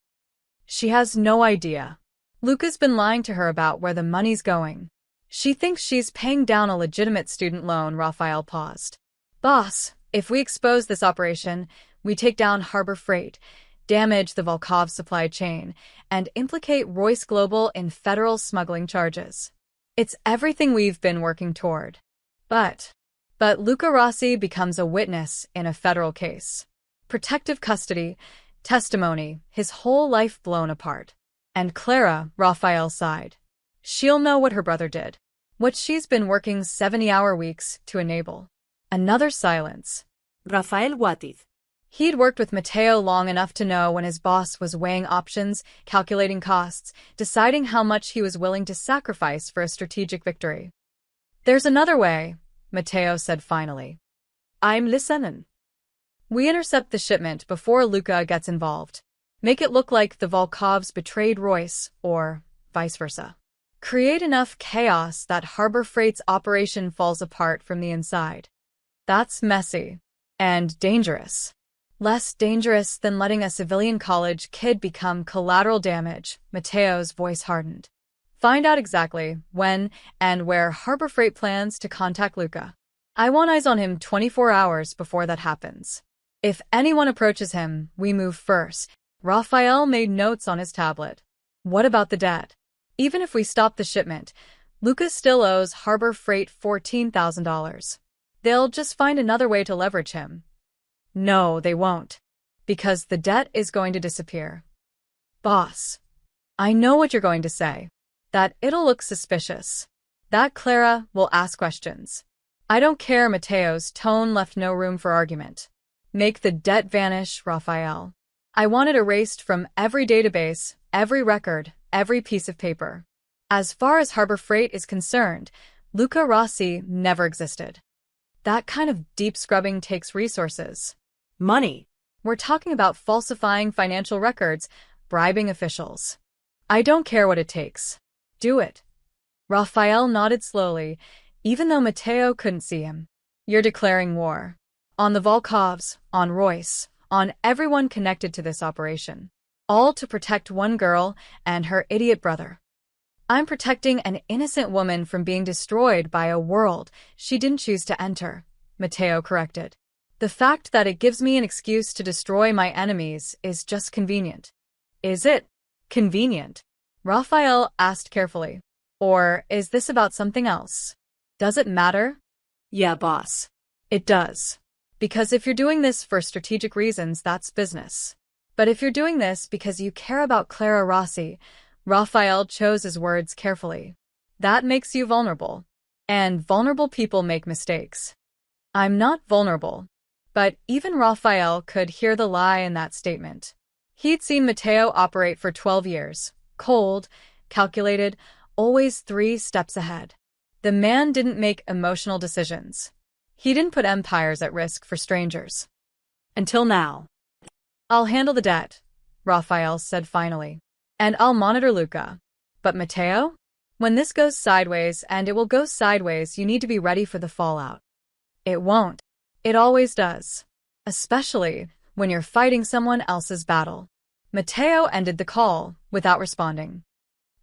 She has no idea. Luca's been lying to her about where the money's going. She thinks she's paying down a legitimate student loan. Raphael paused. Boss, if we expose this operation, we take down Harbor Freight, damage the Volkov supply chain, and implicate Royce Global in federal smuggling charges. It's everything we've been working toward. But Luca Rossi becomes a witness in a federal case. Protective custody, testimony, his whole life blown apart. And Clara, Raphael sighed. She'll know what her brother did. What she's been working 70-hour weeks to enable. Another silence. Rafael Watiz. He'd worked with Matteo long enough to know when his boss was weighing options, calculating costs, deciding how much he was willing to sacrifice for a strategic victory. There's another way, Matteo said finally. I'm listening. We intercept the shipment before Luca gets involved. Make it look like the Volkovs betrayed Royce, or vice versa. Create enough chaos that Harbor Freight's operation falls apart from the inside. That's messy. And dangerous. Less dangerous than letting a civilian college kid become collateral damage. Matteo's voice hardened. Find out exactly when and where Harbor Freight plans to contact Luca. I want eyes on him 24 hours before that happens. If anyone approaches him, we move first. Raphael made notes on his tablet. What about the debt? Even if we stop the shipment, Luca still owes Harbor Freight $14,000. They'll just find another way to leverage him. No, they won't. Because the debt is going to disappear. Boss, I know what you're going to say. That it'll look suspicious. That Clara will ask questions. I don't care. Matteo's tone left no room for argument. Make the debt vanish, Raphael. I want it erased from every database, every record, every piece of paper. As far as Harbor Freight is concerned, Luca Rossi never existed. That kind of deep scrubbing takes resources. Money. We're talking about falsifying financial records, bribing officials. I don't care what it takes. Do it. Raphael nodded slowly, even though Matteo couldn't see him. You're declaring war. On the Volkovs, on Royce, on everyone connected to this operation. All to protect one girl and her idiot brother. I'm protecting an innocent woman from being destroyed by a world she didn't choose to enter, Matteo corrected. The fact that it gives me an excuse to destroy my enemies is just convenient. Is it convenient? Raphael asked carefully. Or is this about something else? Does it matter? Yeah, boss. It does. Because if you're doing this for strategic reasons, that's business. But if you're doing this because you care about Clara Rossi, Raphael chose his words carefully. That makes you vulnerable. And vulnerable people make mistakes. I'm not vulnerable. But even Raphael could hear the lie in that statement. He'd seen Matteo operate for 12 years. Cold, calculated, always 3 steps ahead. The man didn't make emotional decisions. He didn't put empires at risk for strangers. Until now. I'll handle the debt, Raphael said finally. And I'll monitor Luca. But Matteo? When this goes sideways, and it will go sideways, you need to be ready for the fallout. It won't. It always does. Especially when you're fighting someone else's battle. Matteo ended the call without responding.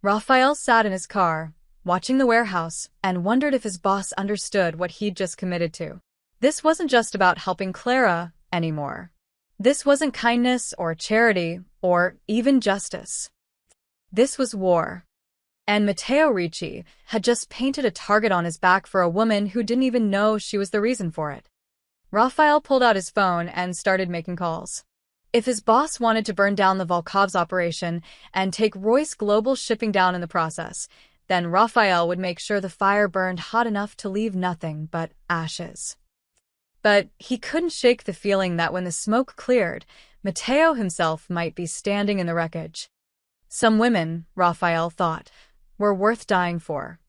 Raphael sat in his car, watching the warehouse, and wondered if his boss understood what he'd just committed to. This wasn't just about helping Clara anymore. This wasn't kindness or charity or even justice. This was war. And Matteo Ricci had just painted a target on his back for a woman who didn't even know she was the reason for it. Raphael pulled out his phone and started making calls. If his boss wanted to burn down the Volkov's operation and take Royce Global Shipping down in the process, then Raphael would make sure the fire burned hot enough to leave nothing but ashes. But he couldn't shake the feeling that when the smoke cleared, Matteo himself might be standing in the wreckage. Some women, Raphael thought, were worth dying for.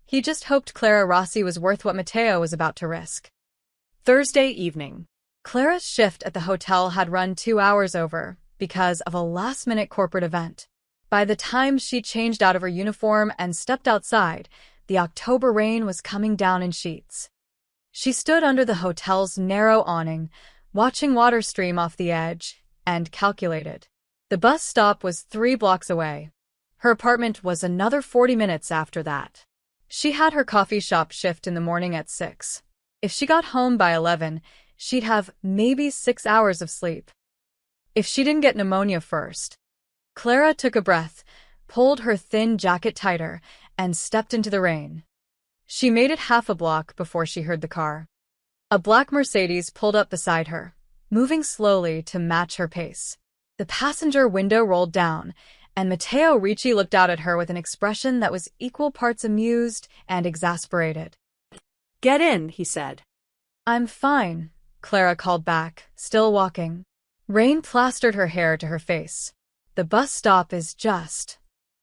He just hoped Clara Rossi was worth what Matteo was about to risk. Thursday evening. Clara's shift at the hotel had run 2 hours over because of a last-minute corporate event. By the time she changed out of her uniform and stepped outside, the October rain was coming down in sheets. She stood under the hotel's narrow awning, watching water stream off the edge, and calculated. The bus stop was 3 blocks away. Her apartment was another 40 minutes after that. She had her coffee shop shift in the morning at 6. If she got home by 11, she'd have maybe 6 hours of sleep. If she didn't get pneumonia first. Clara took a breath, pulled her thin jacket tighter, and stepped into the rain. She made it half a block before she heard the car. A black Mercedes pulled up beside her, moving slowly to match her pace. The passenger window rolled down, and Matteo Ricci looked out at her with an expression that was equal parts amused and exasperated. Get in, he said. I'm fine, Clara called back, still walking. Rain plastered her hair to her face. The bus stop is just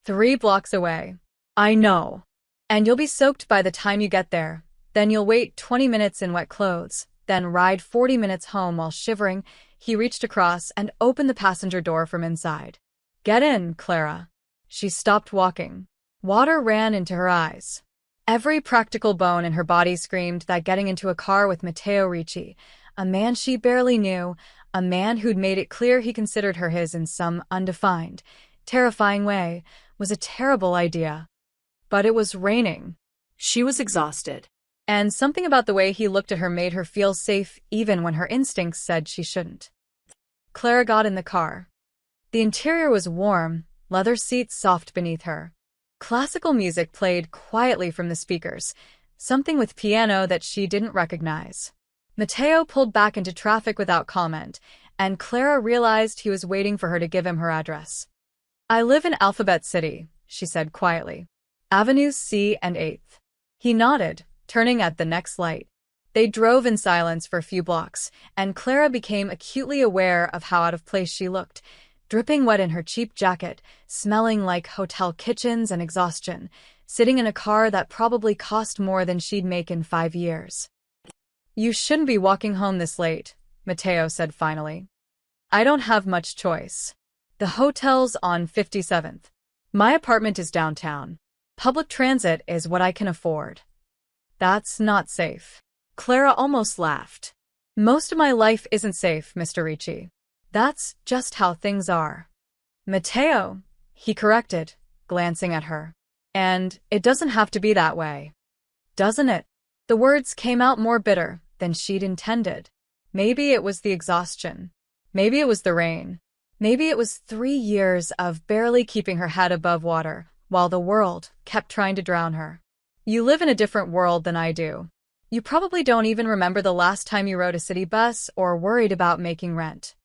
3 blocks away. I know. And you'll be soaked by the time you get there. Then you'll wait 20 minutes in wet clothes, then ride 40 minutes home while shivering. He reached across and opened the passenger door from inside. Get in, Clara. She stopped walking. Water ran into her eyes. Every practical bone in her body screamed that getting into a car with Matteo Ricci, a man she barely knew, a man who'd made it clear he considered her his in some undefined, terrifying way, was a terrible idea. But it was raining. She was exhausted. And something about the way he looked at her made her feel safe even when her instincts said she shouldn't. Clara got in the car. The interior was warm, leather seats soft beneath her. Classical music played quietly from the speakers, something with piano that she didn't recognize. Matteo pulled back into traffic without comment, and Clara realized he was waiting for her to give him her address. I live in Alphabet City, she said quietly. Avenues C and 8th. He nodded, turning at the next light. They drove in silence for a few blocks, and Clara became acutely aware of how out of place she looked, dripping wet in her cheap jacket, smelling like hotel kitchens and exhaustion, sitting in a car that probably cost more than she'd make in 5 years. You shouldn't be walking home this late, Matteo said finally. I don't have much choice. The hotel's on 57th. My apartment is downtown. Public transit is what I can afford. That's not safe. Clara almost laughed. Most of my life isn't safe, Mr. Ricci. That's just how things are. Matteo, he corrected, glancing at her. And it doesn't have to be that way. Doesn't it? The words came out more bitter than she'd intended. Maybe it was the exhaustion. Maybe it was the rain. Maybe it was 3 years of barely keeping her head above water while the world kept trying to drown her. You live in a different world than I do. You probably don't even remember the last time you rode a city bus or worried about making rent.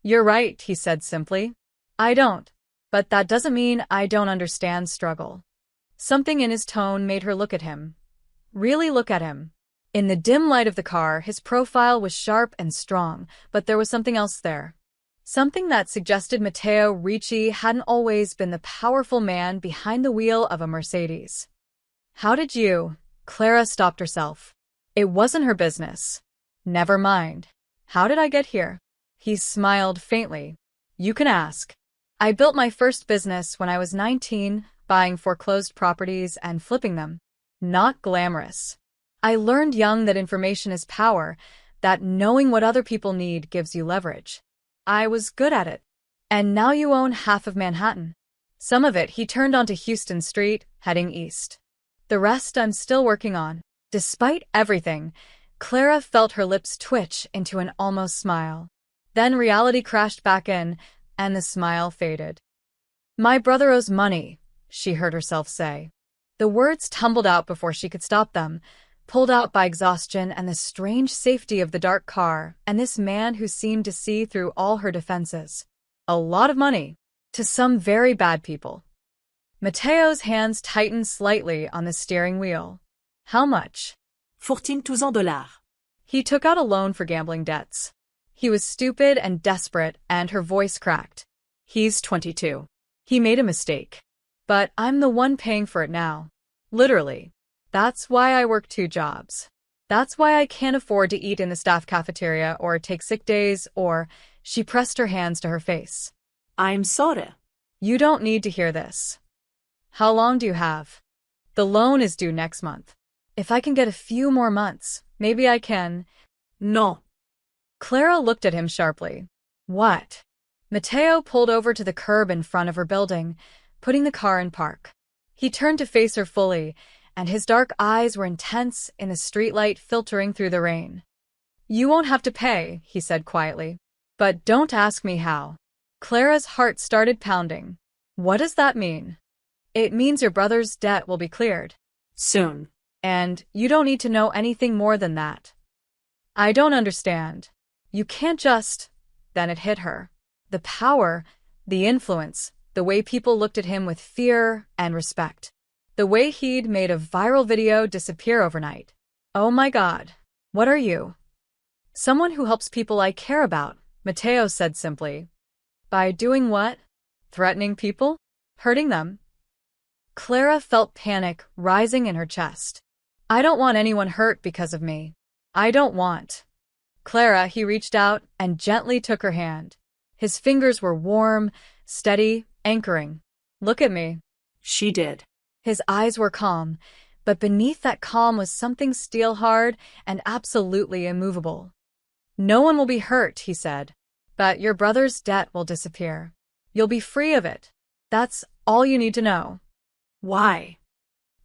You're right, he said simply. I don't. But that doesn't mean I don't understand struggle. Something in his tone made her look at him. Really look at him. In the dim light of the car, his profile was sharp and strong, but there was something else there. Something that suggested Matteo Ricci hadn't always been the powerful man behind the wheel of a Mercedes. How did you, Clara stopped herself. It wasn't her business. Never mind. How did I get here? He smiled faintly. You can ask. I built my first business when I was 19, buying foreclosed properties and flipping them. Not glamorous. I learned young that information is power, that knowing what other people need gives you leverage. I was good at it. And now you own half of Manhattan. Some of it he turned onto Houston Street, heading east. The rest I'm still working on. Despite everything, Clara felt her lips twitch into an almost smile. Then reality crashed back in, and the smile faded. My brother owes money, she heard herself say. The words tumbled out before she could stop them, pulled out by exhaustion and the strange safety of the dark car and this man who seemed to see through all her defenses. A lot of money. To some very bad people. Mateo's hands tightened slightly on the steering wheel. How much? 14,000 $. He took out a loan for gambling debts. He was stupid and desperate, and her voice cracked. He's 22. He made a mistake. But I'm the one paying for it now. Literally. That's why I work 2 jobs. That's why I can't afford to eat in the staff cafeteria or take sick days or... She pressed her hands to her face. I'm sorry. You don't need to hear this. How long do you have? The loan is due next month. If I can get a few more months, maybe I can... No. Clara looked at him sharply. What? Mateo pulled over to the curb in front of her building, putting the car in park. He turned to face her fully, and his dark eyes were intense in the streetlight filtering through the rain. You won't have to pay, he said quietly. But don't ask me how. Clara's heart started pounding. What does that mean? It means your brother's debt will be cleared. Soon. And you don't need to know anything more than that. I don't understand. You can't just... Then it hit her. The power, the influence, the way people looked at him with fear and respect. The way he'd made a viral video disappear overnight. Oh my God. What are you? Someone who helps people I care about, Mateo said simply. By doing what? Threatening people? Hurting them? Clara felt panic rising in her chest. I don't want anyone hurt because of me. I don't want. Clara, he reached out and gently took her hand. His fingers were warm, steady, anchoring. Look at me. She did. His eyes were calm, but beneath that calm was something steel-hard and absolutely immovable. No one will be hurt, he said. But your brother's debt will disappear. You'll be free of it. That's all you need to know. Why?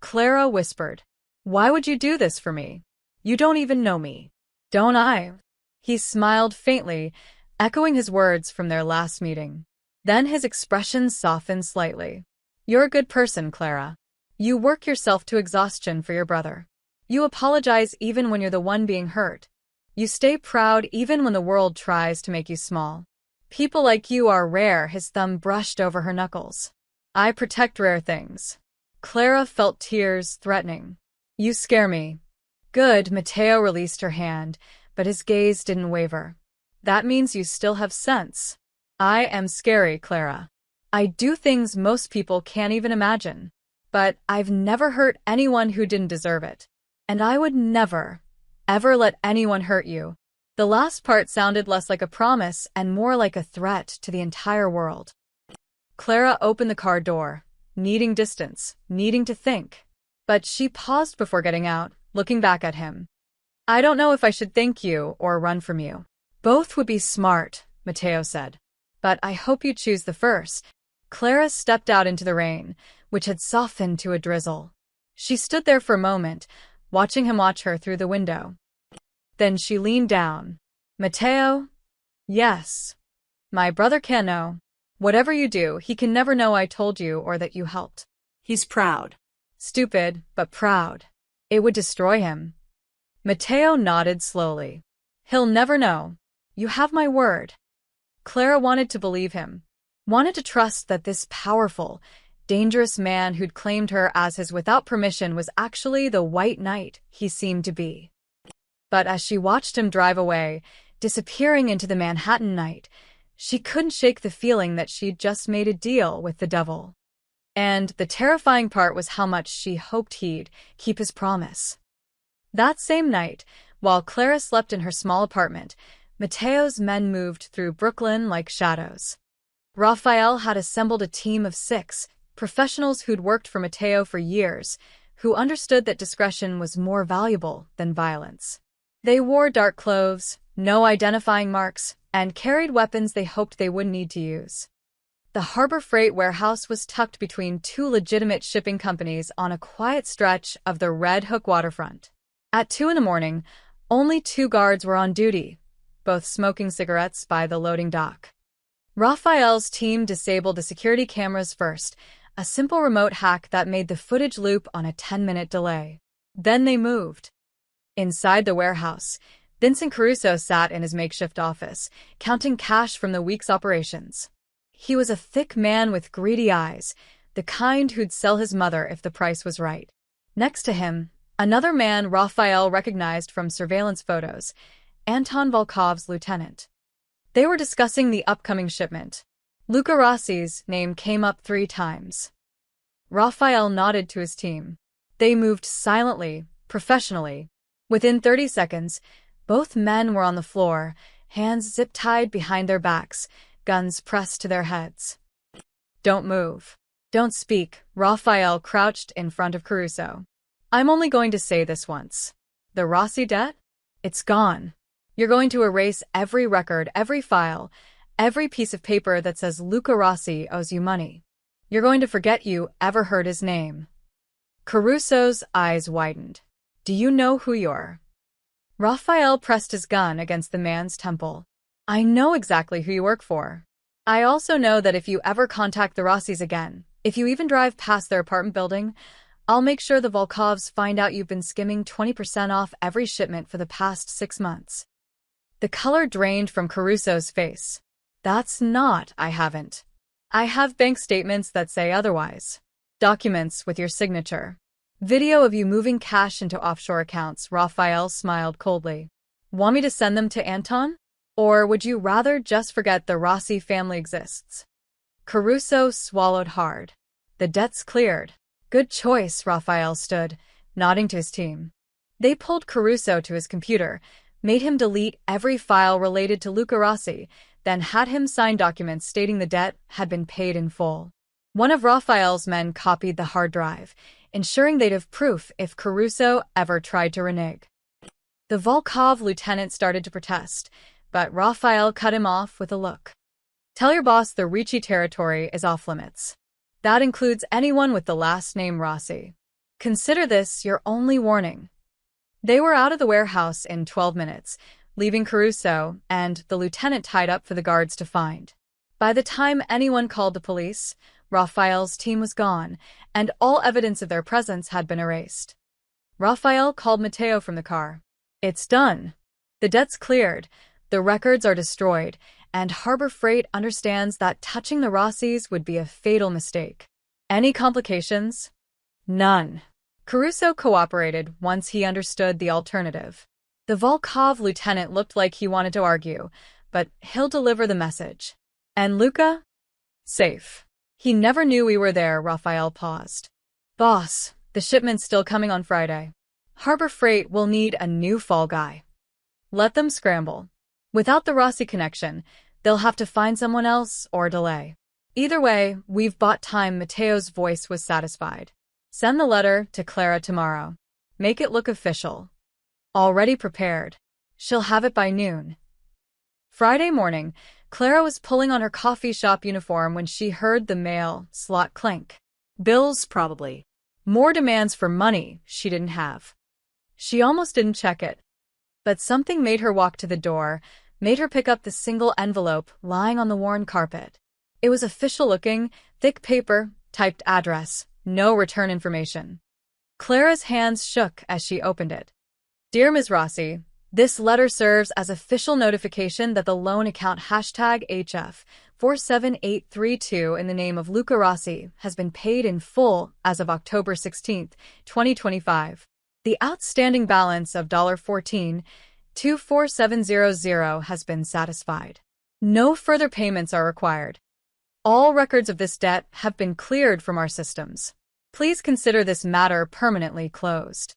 Clara whispered. Why would you do this for me? You don't even know me. Don't I? He smiled faintly, echoing his words from their last meeting. Then his expression softened slightly. You're a good person, Clara. You work yourself to exhaustion for your brother. You apologize even when you're the one being hurt. You stay proud even when the world tries to make you small. People like you are rare, his thumb brushed over her knuckles. I protect rare things. Clara felt tears threatening. You scare me. Good, Mateo released her hand, but his gaze didn't waver. That means you still have sense. I am scary, Clara. I do things most people can't even imagine. But I've never hurt anyone who didn't deserve it. And I would never, ever let anyone hurt you. The last part sounded less like a promise and more like a threat to the entire world. Clara opened the car door, needing distance, needing to think. But she paused before getting out, looking back at him. I don't know if I should thank you or run from you. Both would be smart, Mateo said. But I hope you choose the first. Clara stepped out into the rain, which had softened to a drizzle. She stood there for a moment, watching him watch her through the window. Then she leaned down. Mateo? Yes. My brother can know. Whatever you do, he can never know I told you or that you helped. He's proud. Stupid, but proud. It would destroy him. Mateo nodded slowly. He'll never know. You have my word. Clara wanted to believe him. Wanted to trust that this powerful, dangerous man who'd claimed her as his without permission was actually the white knight he seemed to be. But as she watched him drive away, disappearing into the Manhattan night, she couldn't shake the feeling that she'd just made a deal with the devil. And the terrifying part was how much she hoped he'd keep his promise. That same night, while Clara slept in her small apartment, Mateo's men moved through Brooklyn like shadows. Raphael had assembled a team of 6 professionals who'd worked for Mateo for years, who understood that discretion was more valuable than violence. They wore dark clothes, no identifying marks, and carried weapons they hoped they wouldn't need to use. The Harbor Freight warehouse was tucked between 2 legitimate shipping companies on a quiet stretch of the Red Hook waterfront. At 2 in the morning, only 2 guards were on duty, both smoking cigarettes by the loading dock. Raphael's team disabled the security cameras first, a simple remote hack that made the footage loop on a 10-minute delay. Then they moved. Inside the warehouse, Vincent Caruso sat in his makeshift office, counting cash from the week's operations. He was a thick man with greedy eyes, the kind who'd sell his mother if the price was right. Next to him, another man Raphael recognized from surveillance photos, Anton Volkov's lieutenant. They were discussing the upcoming shipment. Luca Rossi's name came up 3 times. Raphael nodded to his team. They moved silently, professionally. Within 30 seconds, both men were on the floor, hands zip-tied behind their backs, guns pressed to their heads. "Don't move. Don't speak." Raphael crouched in front of Caruso. "I'm only going to say this once. The Rossi debt? It's gone. You're going to erase every record, every file, every piece of paper that says Luca Rossi owes you money. You're going to forget you ever heard his name." Caruso's eyes widened. "Do you know who you're?" Raphael pressed his gun against the man's temple. "I know exactly who you work for. I also know that if you ever contact the Rossis again, if you even drive past their apartment building, I'll make sure the Volkovs find out you've been skimming 20% off every shipment for the past 6 months. The color drained from Caruso's face. "That's not, I haven't. I have bank statements that say otherwise. Documents with your signature. Video of you moving cash into offshore accounts." Raphael smiled coldly. "Want me to send them to Anton? Or would you rather just forget the Rossi family exists?" Caruso swallowed hard. "The debt's cleared." "Good choice." Raphael stood, nodding to his team. They pulled Caruso to his computer, made him delete every file related to Luca Rossi, then had him sign documents stating the debt had been paid in full. One of Raphael's men copied the hard drive, ensuring they'd have proof if Caruso ever tried to renege. The Volkov lieutenant started to protest, but Raphael cut him off with a look. "Tell your boss the Ricci territory is off limits. That includes anyone with the last name Rossi. Consider this your only warning." They were out of the warehouse in 12 minutes, leaving Caruso and the lieutenant tied up for the guards to find. By the time anyone called the police, Raphael's team was gone, and all evidence of their presence had been erased. Raphael called Mateo from the car. "It's done. The debt's cleared, the records are destroyed, and Harbor Freight understands that touching the Rossis would be a fatal mistake. Any complications?" "None." Caruso cooperated once he understood the alternative. The Volkov lieutenant looked like he wanted to argue, but he'll deliver the message. "And Luca?" "Safe. He never knew we were there." Raphael paused. "Boss, the shipment's still coming on Friday. Harbor Freight will need a new fall guy. Let them scramble. Without the Rossi connection, they'll have to find someone else or delay. Either way, we've bought time." Mateo's voice was satisfied. "Send the letter to Clara tomorrow. Make it look official. Already prepared. She'll have it by noon." Friday morning, Clara was pulling on her coffee shop uniform when she heard the mail slot clink. Bills, probably. More demands for money she didn't have. She almost didn't check it. But something made her walk to the door, made her pick up the single envelope lying on the worn carpet. It was official-looking, thick paper, typed address, no return information. Clara's hands shook as she opened it. "Dear Ms. Rossi, this letter serves as official notification that the loan account #HF47832 in the name of Luca Rossi has been paid in full as of October 16, 2025. The outstanding balance of $14,24700 has been satisfied. No further payments are required. All records of this debt have been cleared from our systems. Please consider this matter permanently closed.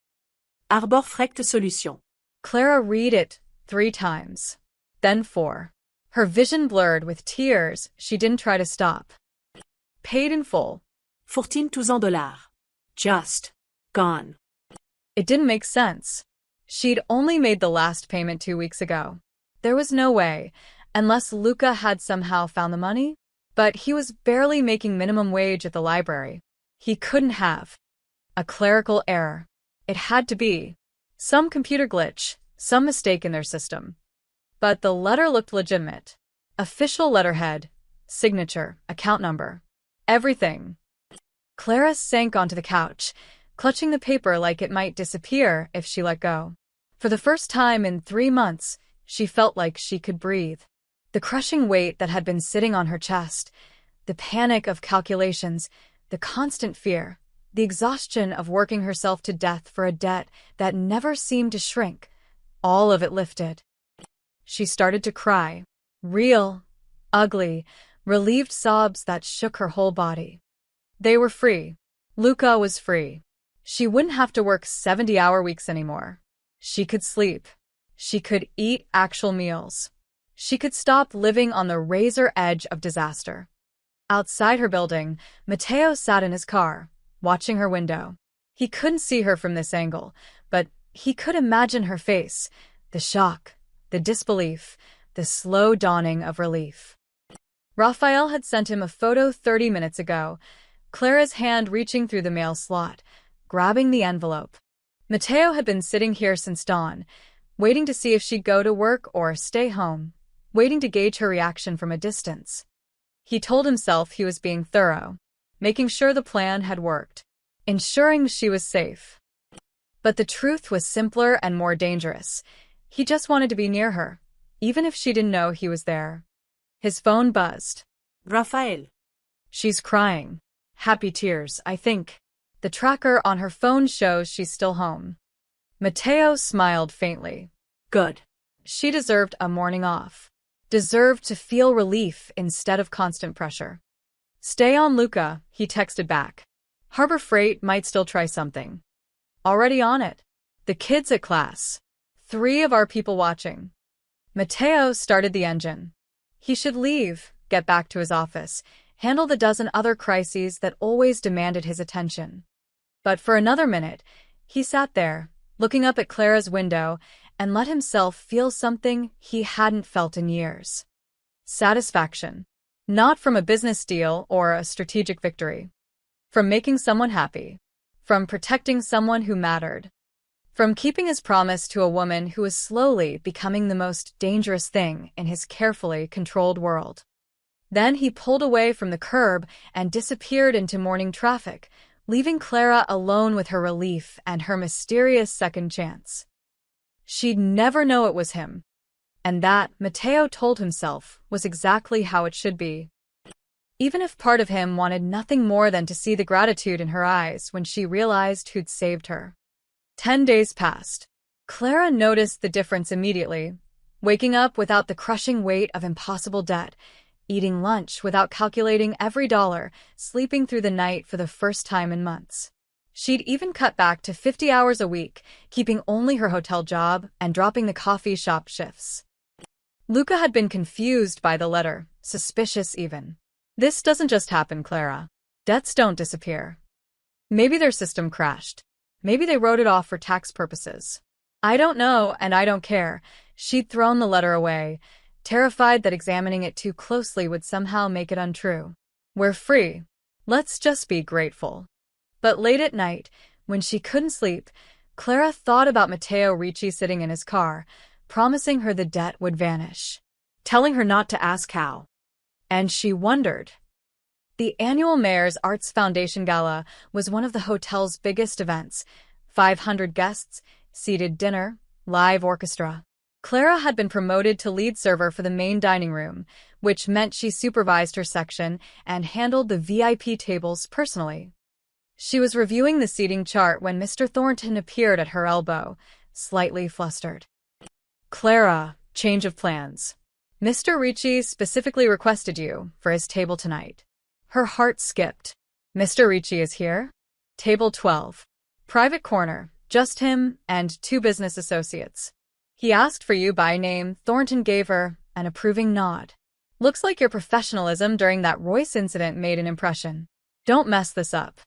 Arbor-Frecht solution. Clara read it 3 times. Then 4. Her vision blurred with tears she didn't try to stop. Paid in full. $14,000. Just. Gone. It didn't make sense. She'd only made the last payment 2 weeks ago. There was no way, unless Luca had somehow found the money. But he was barely making minimum wage at the library. He couldn't have. A clerical error. It had to be. Some computer glitch, some mistake in their system. But the letter looked legitimate. Official letterhead, signature, account number. Everything. Clara sank onto the couch, clutching the paper like it might disappear if she let go. For the first time in 3 months, she felt like she could breathe. The crushing weight that had been sitting on her chest, the panic of calculations, the constant fear, the exhaustion of working herself to death for a debt that never seemed to shrink, all of it lifted. She started to cry. Real, ugly, relieved sobs that shook her whole body. They were free. Luca was free. She wouldn't have to work 70-hour weeks anymore. She could sleep. She could eat actual meals. She could stop living on the razor edge of disaster. Outside her building, Matteo sat in his car, watching her window. He couldn't see her from this angle, but he could imagine her face, the shock, the disbelief, the slow dawning of relief. Raphael had sent him a photo 30 minutes ago, Clara's hand reaching through the mail slot, grabbing the envelope. Matteo had been sitting here since dawn, waiting to see if she'd go to work or stay home, waiting to gauge her reaction from a distance. He told himself he was being thorough, making sure the plan had worked, ensuring she was safe. But the truth was simpler and more dangerous. He just wanted to be near her, even if she didn't know he was there. His phone buzzed. Raphael. She's crying. Happy tears, I think. The tracker on her phone shows she's still home. Matteo smiled faintly. Good. She deserved a morning off. Deserved to feel relief instead of constant pressure. Stay on, Luca, he texted back. Harbor Freight might still try something. Already on it. The kids at class. 3 of our people watching. Matteo started the engine. He should leave, get back to his office, handle the dozen other crises that always demanded his attention. But for another minute, he sat there, looking up at Clara's window, and let himself feel something he hadn't felt in years. Satisfaction. Not from a business deal or a strategic victory. From making someone happy. From protecting someone who mattered. From keeping his promise to a woman who was slowly becoming the most dangerous thing in his carefully controlled world. Then he pulled away from the curb and disappeared into morning traffic, leaving Clara alone with her relief and her mysterious second chance. She'd never know it was him. And that, Matteo told himself, was exactly how it should be. Even if part of him wanted nothing more than to see the gratitude in her eyes when she realized who'd saved her. 10 days passed. Clara noticed the difference immediately, waking up without the crushing weight of impossible debt, eating lunch without calculating every dollar, sleeping through the night for the first time in months. She'd even cut back to 50 hours a week, keeping only her hotel job and dropping the coffee shop shifts. Luca had been confused by the letter, suspicious even. This doesn't just happen, Clara. Debts don't disappear. Maybe their system crashed. Maybe they wrote it off for tax purposes. I don't know, and I don't care. She'd thrown the letter away, terrified that examining it too closely would somehow make it untrue. We're free. Let's just be grateful. But late at night, when she couldn't sleep, Clara thought about Matteo Ricci sitting in his car, promising her the debt would vanish, telling her not to ask how. And she wondered. The annual Mayor's Arts Foundation Gala was one of the hotel's biggest events. 500 guests, seated dinner, live orchestra. Clara had been promoted to lead server for the main dining room, which meant she supervised her section and handled the VIP tables personally. She was reviewing the seating chart when Mr. Thornton appeared at her elbow, slightly flustered. Clara, change of plans. Mr. Ricci specifically requested you for his table tonight. Her heart skipped. Mr. Ricci is here? Table 12. Private corner, just him and 2 business associates. He asked for you by name. Thornton gave her an approving nod. Looks like your professionalism during that Royce incident made an impression. Don't mess this up.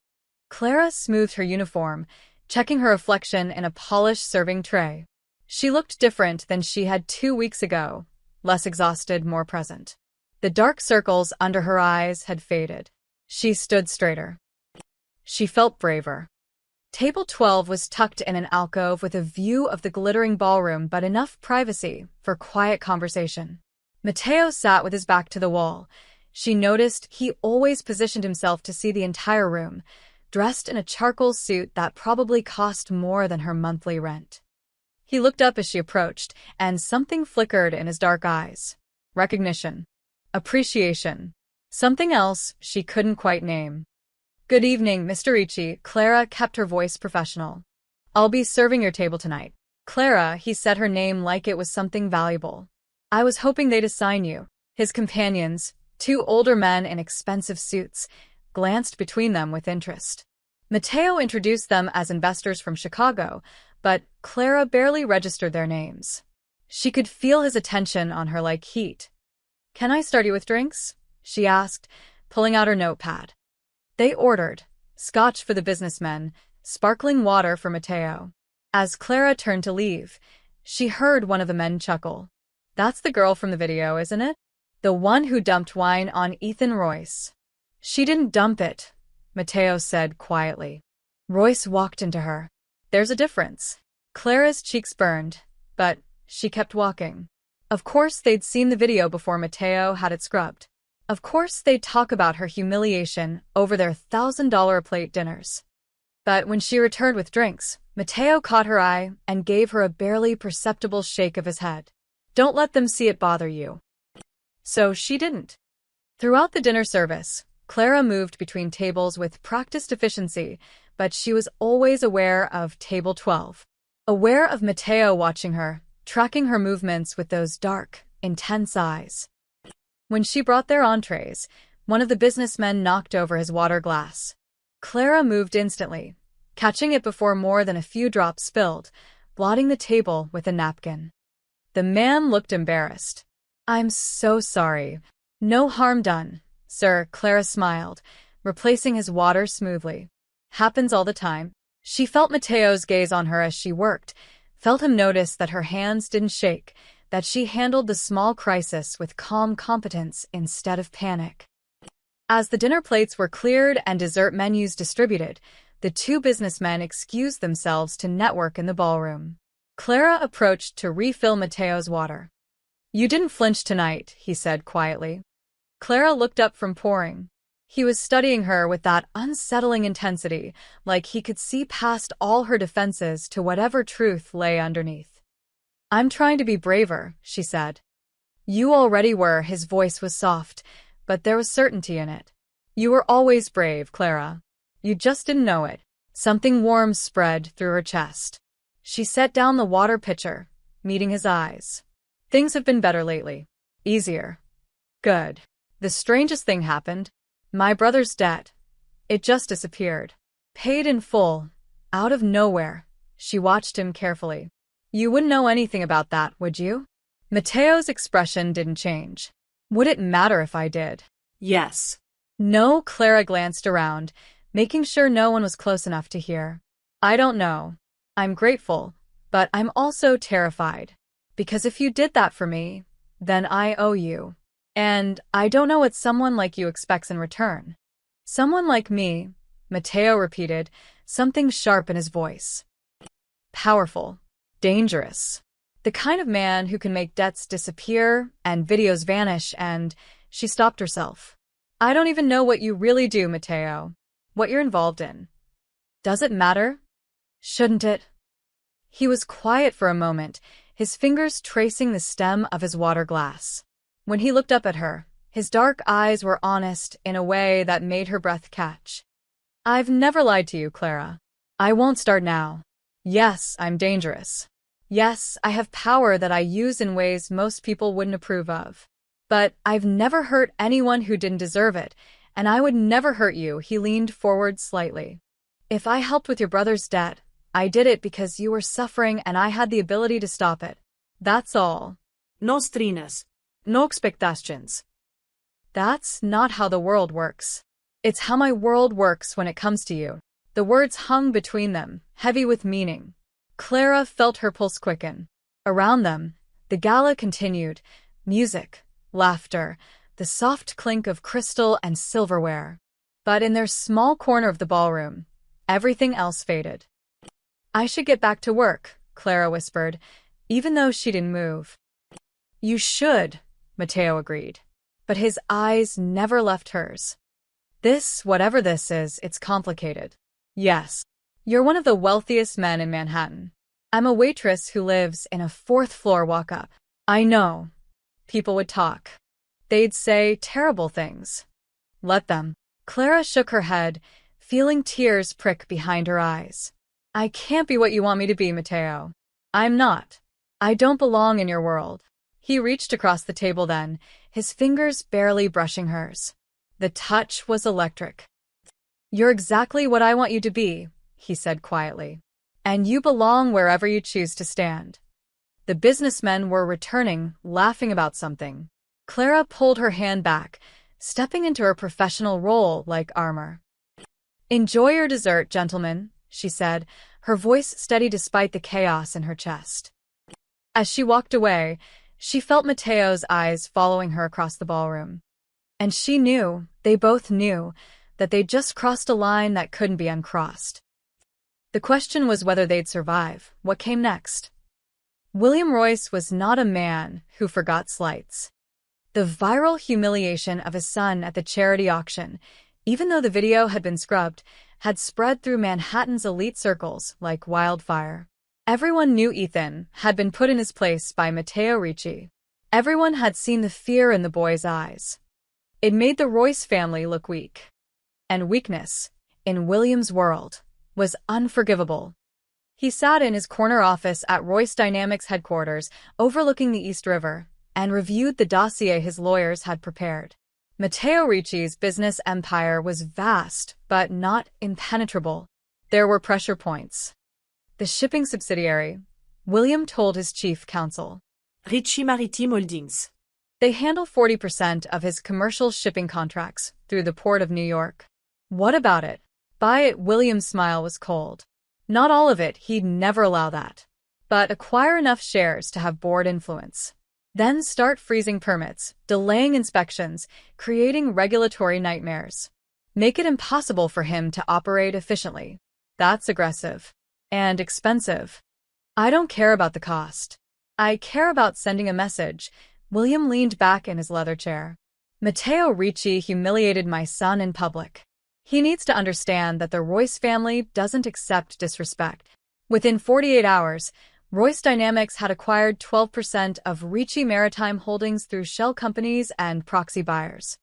Clara smoothed her uniform, checking her reflection in a polished serving tray. She looked different than she had 2 weeks ago, less exhausted, more present. The dark circles under her eyes had faded. She stood straighter. She felt braver. Table 12 was tucked in an alcove with a view of the glittering ballroom but enough privacy for quiet conversation. Mateo sat with his back to the wall. She noticed he always positioned himself to see the entire room, dressed in a charcoal suit that probably cost more than her monthly rent. He looked up as she approached, and something flickered in his dark eyes. Recognition. Appreciation. Something else she couldn't quite name. Good evening, Mr. Ricci. Clara kept her voice professional. I'll be serving your table tonight. Clara, he said her name like it was something valuable. I was hoping they'd assign you. His companions, 2 older men in expensive suits, glanced between them with interest. Mateo introduced them as investors from Chicago, but Clara barely registered their names. She could feel his attention on her like heat. Can I start you with drinks? She asked, pulling out her notepad. They ordered scotch for the businessmen, sparkling water for Mateo. As Clara turned to leave, she heard one of the men chuckle. That's the girl from the video, isn't it? The one who dumped wine on Ethan Royce. She didn't dump it, Mateo said quietly. Royce walked into her. There's a difference. Clara's cheeks burned, but she kept walking. Of course they'd seen the video before Mateo had it scrubbed. Of course they'd talk about her humiliation over their $1,000-a-plate dinners. But when she returned with drinks, Mateo caught her eye and gave her a barely perceptible shake of his head. Don't let them see it bother you. So she didn't. Throughout the dinner service, Clara moved between tables with practiced efficiency, but she was always aware of table 12. Aware of Mateo watching her, tracking her movements with those dark, intense eyes. When she brought their entrees, one of the businessmen knocked over his water glass. Clara moved instantly, catching it before more than a few drops spilled, blotting the table with a napkin. The man looked embarrassed. I'm so sorry. No harm done, sir, Clara smiled, replacing his water smoothly. Happens all the time. She felt Mateo's gaze on her as she worked, felt him notice that her hands didn't shake, that she handled the small crisis with calm competence instead of panic. As the dinner plates were cleared and dessert menus distributed, the 2 businessmen excused themselves to network in the ballroom. Clara approached to refill Mateo's water. You didn't flinch tonight, he said quietly. Clara looked up from pouring. He was studying her with that unsettling intensity, like he could see past all her defenses to whatever truth lay underneath. I'm trying to be braver, she said. You already were, his voice was soft, but there was certainty in it. You were always brave, Clara. You just didn't know it. Something warm spread through her chest. She set down the water pitcher, meeting his eyes. Things have been better lately. Easier. Good. The strangest thing happened. My brother's debt. It just disappeared. Paid in full. Out of nowhere. She watched him carefully. You wouldn't know anything about that, would you? Mateo's expression didn't change. Would it matter if I did? Yes. No, Clara glanced around, making sure no one was close enough to hear. I don't know. I'm grateful, but I'm also terrified. Because if you did that for me, then I owe you. And I don't know what someone like you expects in return. Someone like me, Mateo repeated, something sharp in his voice. Powerful. Dangerous. The kind of man who can make debts disappear and videos vanish, and she stopped herself. I don't even know what you really do, Mateo. What you're involved in. Does it matter? Shouldn't it? He was quiet for a moment, his fingers tracing the stem of his water glass. When he looked up at her, his dark eyes were honest in a way that made her breath catch. I've never lied to you, Clara. I won't start now. Yes, I'm dangerous. Yes, I have power that I use in ways most people wouldn't approve of. But I've never hurt anyone who didn't deserve it, and I would never hurt you. He leaned forward slightly. If I helped with your brother's debt, I did it because you were suffering and I had the ability to stop it. That's all. No strings. No expectations. That's not how the world works. It's how my world works when it comes to you. The words hung between them, heavy with meaning. Clara felt her pulse quicken. Around them, the gala continued. Music, laughter, the soft clink of crystal and silverware. But in their small corner of the ballroom, everything else faded. I should get back to work, Clara whispered, even though she didn't move. You should, Matteo agreed. But his eyes never left hers. This, whatever this is, it's complicated. Yes. You're one of the wealthiest men in Manhattan. I'm a waitress who lives in a fourth-floor walk-up. I know. People would talk. They'd say terrible things. Let them. Clara shook her head, feeling tears prick behind her eyes. I can't be what you want me to be, Matteo. I'm not. I don't belong in your world. He reached across the table then, his fingers barely brushing hers. The touch was electric. You're exactly what I want you to be, he said quietly. And you belong wherever you choose to stand. The businessmen were returning, laughing about something. Clara pulled her hand back, stepping into her professional role like armor. Enjoy your dessert, gentlemen, she said, her voice steady despite the chaos in her chest. As she walked away, she felt Matteo's eyes following her across the ballroom. And she knew, they both knew, that they'd just crossed a line that couldn't be uncrossed. The question was whether they'd survive. What came next? William Royce was not a man who forgot slights. The viral humiliation of his son at the charity auction, even though the video had been scrubbed, had spread through Manhattan's elite circles like wildfire. Everyone knew Ethan had been put in his place by Matteo Ricci. Everyone had seen the fear in the boy's eyes. It made the Royce family look weak. And weakness, in William's world, was unforgivable. He sat in his corner office at Royce Dynamics headquarters, overlooking the East River, and reviewed the dossier his lawyers had prepared. Matteo Ricci's business empire was vast, but not impenetrable. There were pressure points. The shipping subsidiary, William told his chief counsel. Ricci Maritime Holdings. They handle 40% of his commercial shipping contracts through the Port of New York. What about it? Buy it. William's smile was cold. Not all of it, he'd never allow that. But acquire enough shares to have board influence. Then start freezing permits, delaying inspections, creating regulatory nightmares. Make it impossible for him to operate efficiently. That's aggressive. And expensive. I don't care about the cost. I care about sending a message. William leaned back in his leather chair. Matteo Ricci humiliated my son in public. He needs to understand that the Royce family doesn't accept disrespect. Within 48 hours, Royce Dynamics had acquired 12% of Ricci Maritime Holdings through shell companies and proxy buyers.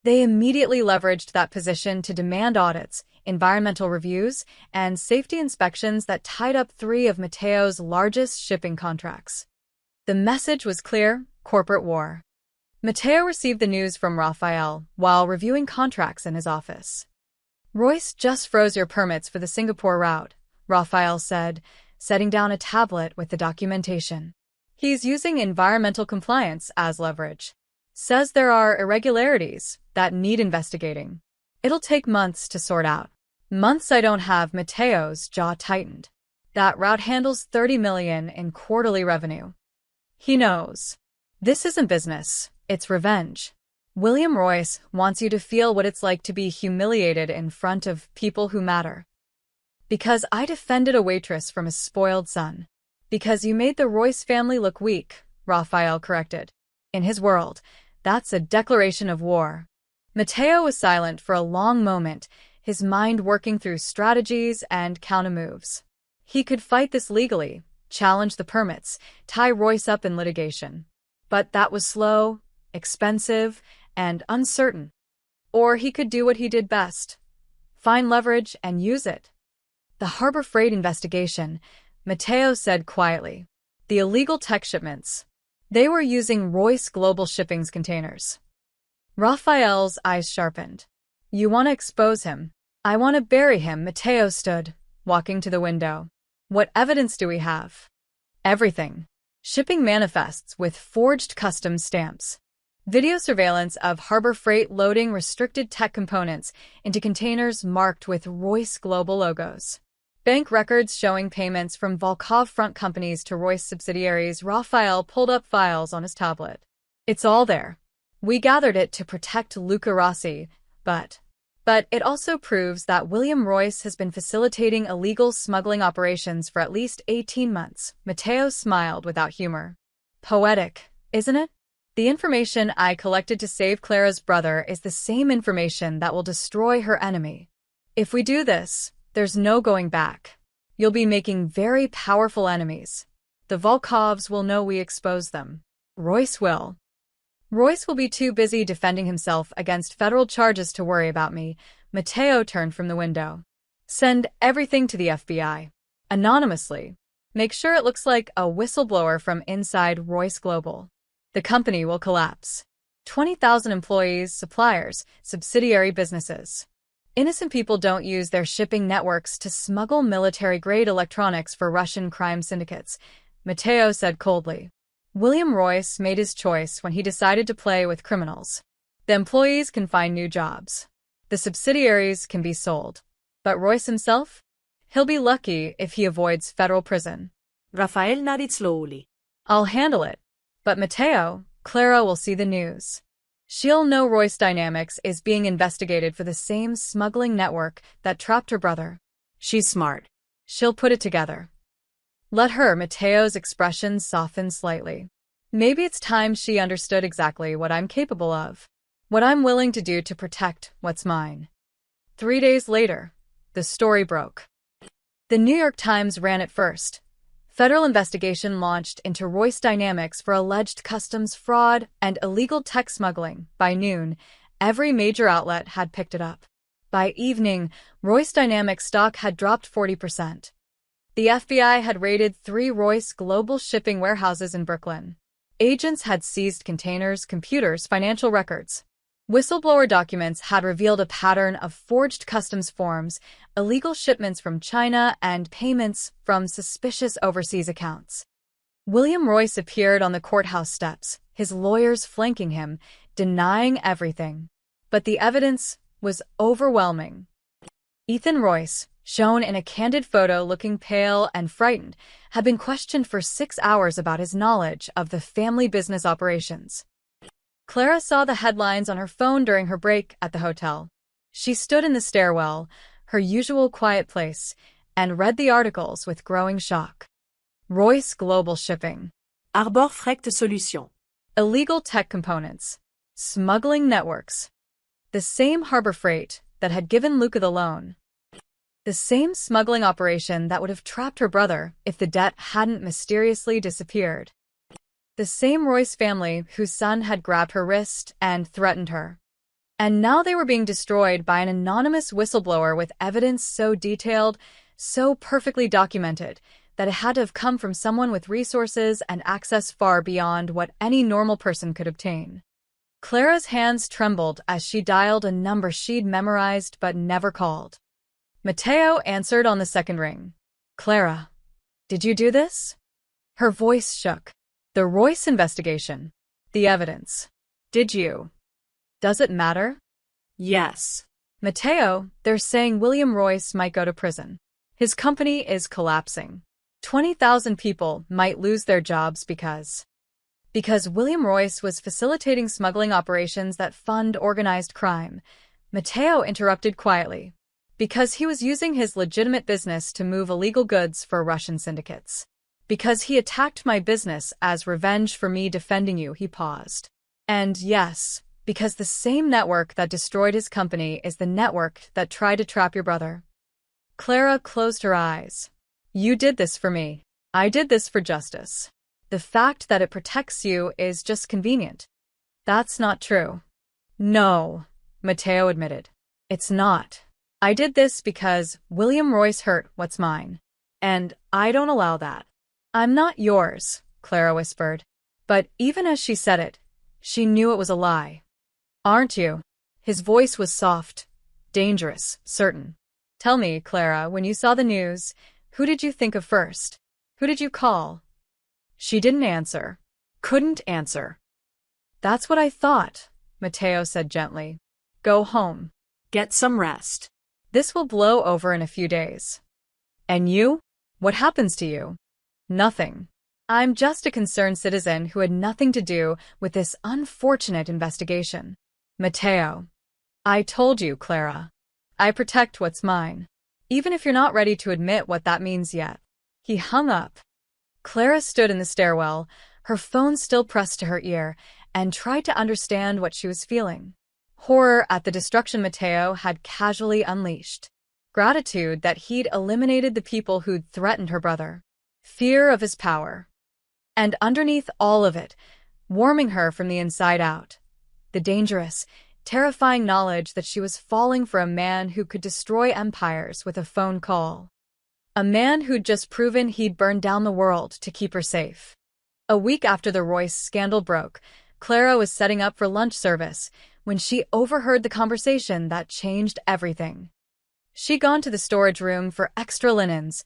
They immediately leveraged that position to demand audits, environmental reviews, and safety inspections that tied up 3 of Matteo's largest shipping contracts. The message was clear: corporate war. Matteo received the news from Raphael while reviewing contracts in his office. Royce just froze your permits for the Singapore route, Raphael said, setting down a tablet with the documentation. He's using environmental compliance as leverage. Says there are irregularities that need investigating. It'll take months to sort out. Months I don't have. Matteo's jaw tightened. That route handles $30 million in quarterly revenue. He knows. This isn't business, it's revenge. William Royce wants you to feel what it's like to be humiliated in front of people who matter. Because I defended a waitress from a spoiled son. Because you made the Royce family look weak, Raphael corrected. In his world, that's a declaration of war. Matteo was silent for a long moment, his mind working through strategies and countermoves. He could fight this legally, challenge the permits, tie Royce up in litigation. But that was slow, expensive, and uncertain. Or he could do what he did best: find leverage and use it. The Harbor Freight investigation, Matteo said quietly. The illegal tech shipments. They were using Royce Global Shipping's containers. Raphael's eyes sharpened. You want to expose him? I want to bury him. Matteo stood, walking to the window. What evidence do we have? Everything. Shipping manifests with forged customs stamps. Video surveillance of Harbor Freight loading restricted tech components into containers marked with Royce Global logos. Bank records showing payments from Volkov front companies to Royce subsidiaries. Raphael pulled up files on his tablet. It's all there. We gathered it to protect Luca Rossi, but it also proves that William Royce has been facilitating illegal smuggling operations for at least 18 months. Matteo smiled without humor. Poetic, isn't it? The information I collected to save Clara's brother is the same information that will destroy her enemy. If we do this, there's no going back. You'll be making very powerful enemies. The Volkovs will know we exposed them. Royce will. Royce will be too busy defending himself against federal charges to worry about me. Matteo turned from the window. Send everything to the FBI. Anonymously. Make sure it looks like a whistleblower from inside Royce Global. The company will collapse. 20,000 employees, suppliers, subsidiary businesses. Innocent people don't use their shipping networks to smuggle military-grade electronics for Russian crime syndicates, Matteo said coldly. William Royce made his choice when he decided to play with criminals. The employees can find new jobs. The subsidiaries can be sold. But Royce himself? He'll be lucky if he avoids federal prison. Raphael nodded slowly. I'll handle it. But Matteo, Clara will see the news. She'll know Royce Dynamics is being investigated for the same smuggling network that trapped her brother. She's smart. She'll put it together. Let her. Matteo's expression softened slightly. Maybe it's time she understood exactly what I'm capable of. What I'm willing to do to protect what's mine. 3 days later, the story broke. The New York Times ran it first. Federal investigation launched into Royce Dynamics for alleged customs fraud and illegal tech smuggling. By noon, every major outlet had picked it up. By evening, Royce Dynamics stock had dropped 40%. The FBI had raided 3 Royce Global Shipping warehouses in Brooklyn. Agents had seized containers, computers, financial records. Whistleblower documents had revealed a pattern of forged customs forms, illegal shipments from China, and payments from suspicious overseas accounts. William Royce appeared on the courthouse steps, his lawyers flanking him, denying everything. But the evidence was overwhelming. Ethan Royce, shown in a candid photo looking pale and frightened, had been questioned for 6 hours about his knowledge of the family business operations. Clara saw the headlines on her phone during her break at the hotel. She stood in the stairwell, her usual quiet place, and read the articles with growing shock. Royce Global Shipping. Arbor Freight Solutions. Illegal tech components. Smuggling networks. The same Harbor Freight that had given Luca the loan. The same smuggling operation that would have trapped her brother if the debt hadn't mysteriously disappeared. The same Royce family whose son had grabbed her wrist and threatened her. And now they were being destroyed by an anonymous whistleblower with evidence so detailed, so perfectly documented, that it had to have come from someone with resources and access far beyond what any normal person could obtain. Clara's hands trembled as she dialed a number she'd memorized but never called. Matteo answered on the second ring. Clara, did you do this? Her voice shook. The Royce investigation. The evidence. Did you? Does it matter? Yes. Matteo, they're saying William Royce might go to prison. His company is collapsing. 20,000 people might lose their jobs because William Royce was facilitating smuggling operations that fund organized crime. Matteo interrupted quietly. Because he was using his legitimate business to move illegal goods for Russian syndicates. Because he attacked my business as revenge for me defending you, he paused. And yes, because the same network that destroyed his company is the network that tried to trap your brother. Clara closed her eyes. You did this for me. I did this for justice. The fact that it protects you is just convenient. That's not true. No, Matteo admitted. It's not. I did this because William Royce hurt what's mine. And I don't allow that. I'm not yours, Clara whispered. But even as she said it, she knew it was a lie. Aren't you? His voice was soft, dangerous, certain. Tell me, Clara, when you saw the news, who did you think of first? Who did you call? She didn't answer. Couldn't answer. That's what I thought, Matteo said gently. Go home. Get some rest. This will blow over in a few days. And you? What happens to you? Nothing. I'm just a concerned citizen who had nothing to do with this unfortunate investigation. Matteo. I told you, Clara. I protect what's mine. Even if you're not ready to admit what that means yet. He hung up. Clara stood in the stairwell, her phone still pressed to her ear, and tried to understand what she was feeling. Horror at the destruction Matteo had casually unleashed. Gratitude that he'd eliminated the people who'd threatened her brother. Fear of his power. And underneath all of it, warming her from the inside out, the dangerous, terrifying knowledge that she was falling for a man who could destroy empires with a phone call. A man who'd just proven he'd burn down the world to keep her safe. A week after the Royce scandal broke, Clara was setting up for lunch service when she overheard the conversation that changed everything. She'd gone to the storage room for extra linens,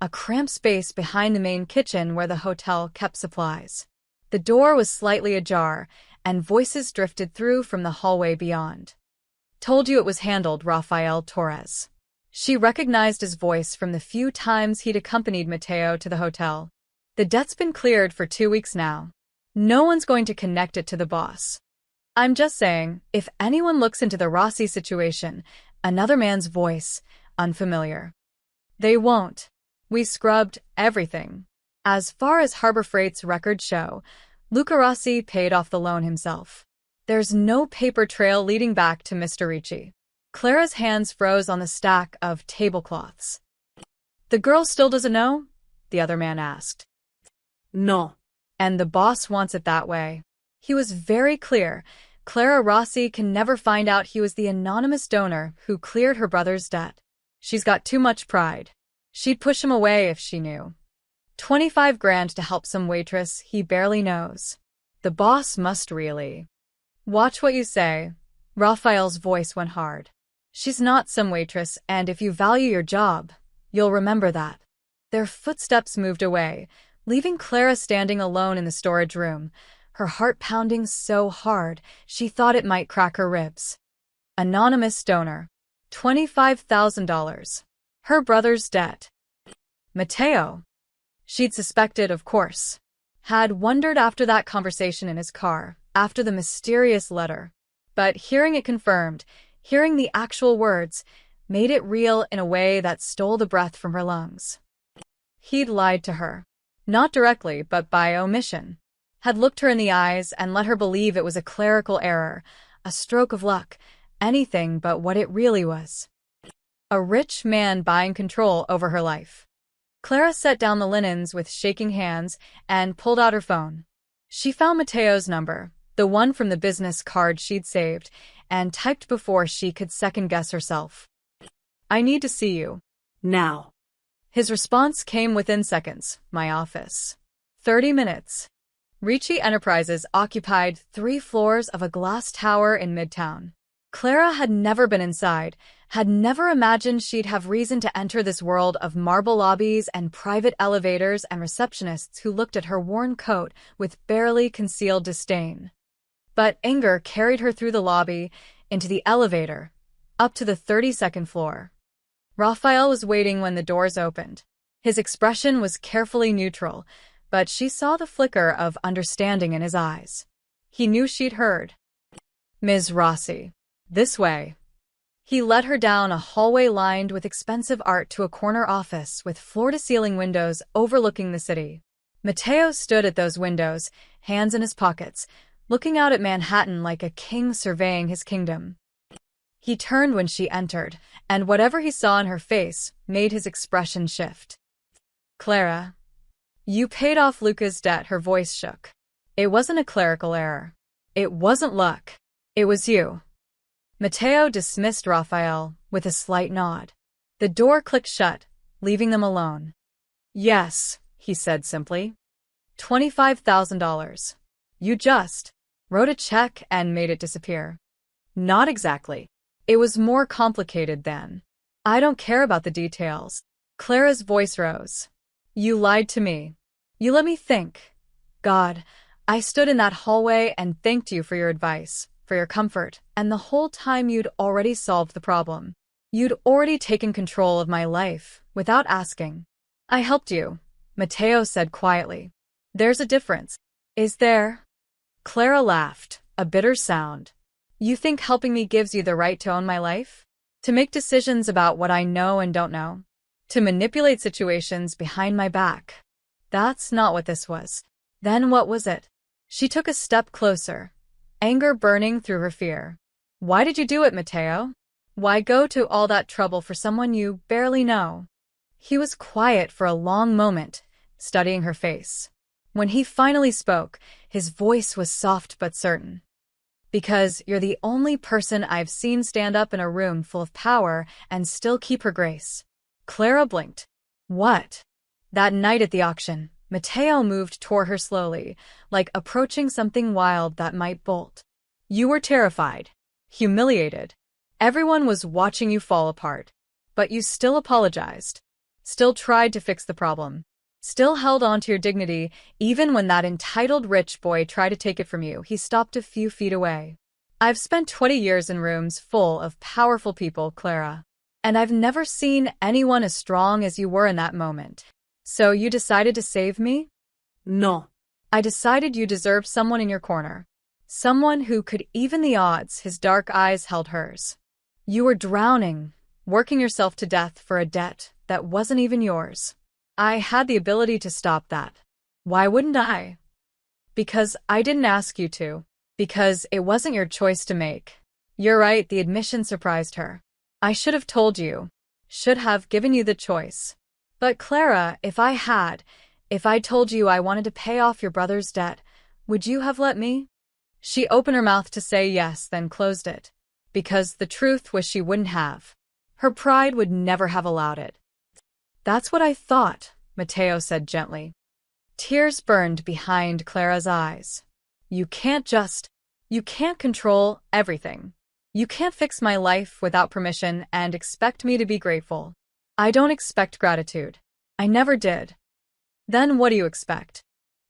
a cramped space behind the main kitchen where the hotel kept supplies. The door was slightly ajar, and voices drifted through from the hallway beyond. Told you it was handled, Rafael Torres. She recognized his voice from the few times he'd accompanied Matteo to the hotel. The debt's been cleared for 2 weeks now. No one's going to connect it to the boss. I'm just saying, if anyone looks into the Rossi situation, another man's voice, unfamiliar. They won't. We scrubbed everything. As far as Harbor Freight's records show, Luca Rossi paid off the loan himself. There's no paper trail leading back to Mr. Ricci. Clara's hands froze on the stack of tablecloths. The girl still doesn't know? The other man asked. No. And the boss wants it that way. He was very clear. Clara Rossi can never find out he was the anonymous donor who cleared her brother's debt. She's got too much pride. She'd push him away if she knew. 25 grand to help some waitress he barely knows. The boss must really. Watch what you say. Raphael's voice went hard. She's not some waitress, and if you value your job, you'll remember that. Their footsteps moved away, leaving Clara standing alone in the storage room, her heart pounding so hard she thought it might crack her ribs. Anonymous donor. $25,000. Her brother's debt. Matteo. She'd suspected, of course. Had wondered after that conversation in his car, after the mysterious letter. But hearing it confirmed, hearing the actual words, made it real in a way that stole the breath from her lungs. He'd lied to her. Not directly, but by omission. Had looked her in the eyes and let her believe it was a clerical error, a stroke of luck, anything but what it really was. A rich man buying control over her life. Clara set down the linens with shaking hands and pulled out her phone. She found Matteo's number, the one from the business card she'd saved, and typed before she could second-guess herself. I need to see you. Now. His response came within seconds. My office. 30 minutes. Ricci Enterprises occupied 3 floors of a glass tower in Midtown. Clara had never been inside, had never imagined she'd have reason to enter this world of marble lobbies and private elevators and receptionists who looked at her worn coat with barely concealed disdain. But anger carried her through the lobby, into the elevator, up to the 32nd floor. Raphael was waiting when the doors opened. His expression was carefully neutral, but she saw the flicker of understanding in his eyes. He knew she'd heard. Ms. Rossi. This way. He led her down a hallway lined with expensive art to a corner office with floor-to-ceiling windows overlooking the city. Matteo stood at those windows, hands in his pockets, looking out at Manhattan like a king surveying his kingdom. He turned when she entered, and whatever he saw in her face made his expression shift. Clara. You paid off Luca's debt, her voice shook. It wasn't a clerical error. It wasn't luck. It was you. Matteo dismissed Raphael with a slight nod. The door clicked shut, leaving them alone. Yes, he said simply. $25,000. You just wrote a check and made it disappear. Not exactly. It was more complicated than. I don't care about the details. Clara's voice rose. You lied to me. You let me think. God, I stood in that hallway and thanked you for your advice, for your comfort, and the whole time you'd already solved the problem. You'd already taken control of my life, without asking. I helped you, Matteo said quietly. There's a difference. Is there? Clara laughed, a bitter sound. You think helping me gives you the right to own my life? To make decisions about what I know and don't know? To manipulate situations behind my back? That's not what this was. Then what was it? She took a step closer, anger burning through her fear. Why did you do it, Matteo? Why go to all that trouble for someone you barely know? He was quiet for a long moment, studying her face. When he finally spoke, his voice was soft but certain. Because you're the only person I've seen stand up in a room full of power and still keep her grace. Clara blinked. What? That night at the auction, Matteo moved toward her slowly, like approaching something wild that might bolt. You were terrified, humiliated. Everyone was watching you fall apart. But you still apologized. Still tried to fix the problem. Still held on to your dignity, even when that entitled rich boy tried to take it from you. He stopped a few feet away. I've spent 20 years in rooms full of powerful people, Clara. And I've never seen anyone as strong as you were in that moment. So you decided to save me? No. I decided you deserved someone in your corner. Someone who could even the odds. His dark eyes held hers. You were drowning, working yourself to death for a debt that wasn't even yours. I had the ability to stop that. Why wouldn't I? Because I didn't ask you to. Because it wasn't your choice to make. You're right, the admission surprised her. I should have told you. Should have given you the choice. But Clara, if I told you I wanted to pay off your brother's debt, would you have let me? She opened her mouth to say yes, then closed it. Because the truth was she wouldn't have. Her pride would never have allowed it. That's what I thought, Matteo said gently. Tears burned behind Clara's eyes. You can't control everything. You can't fix my life without permission and expect me to be grateful. I don't expect gratitude. I never did. Then what do you expect?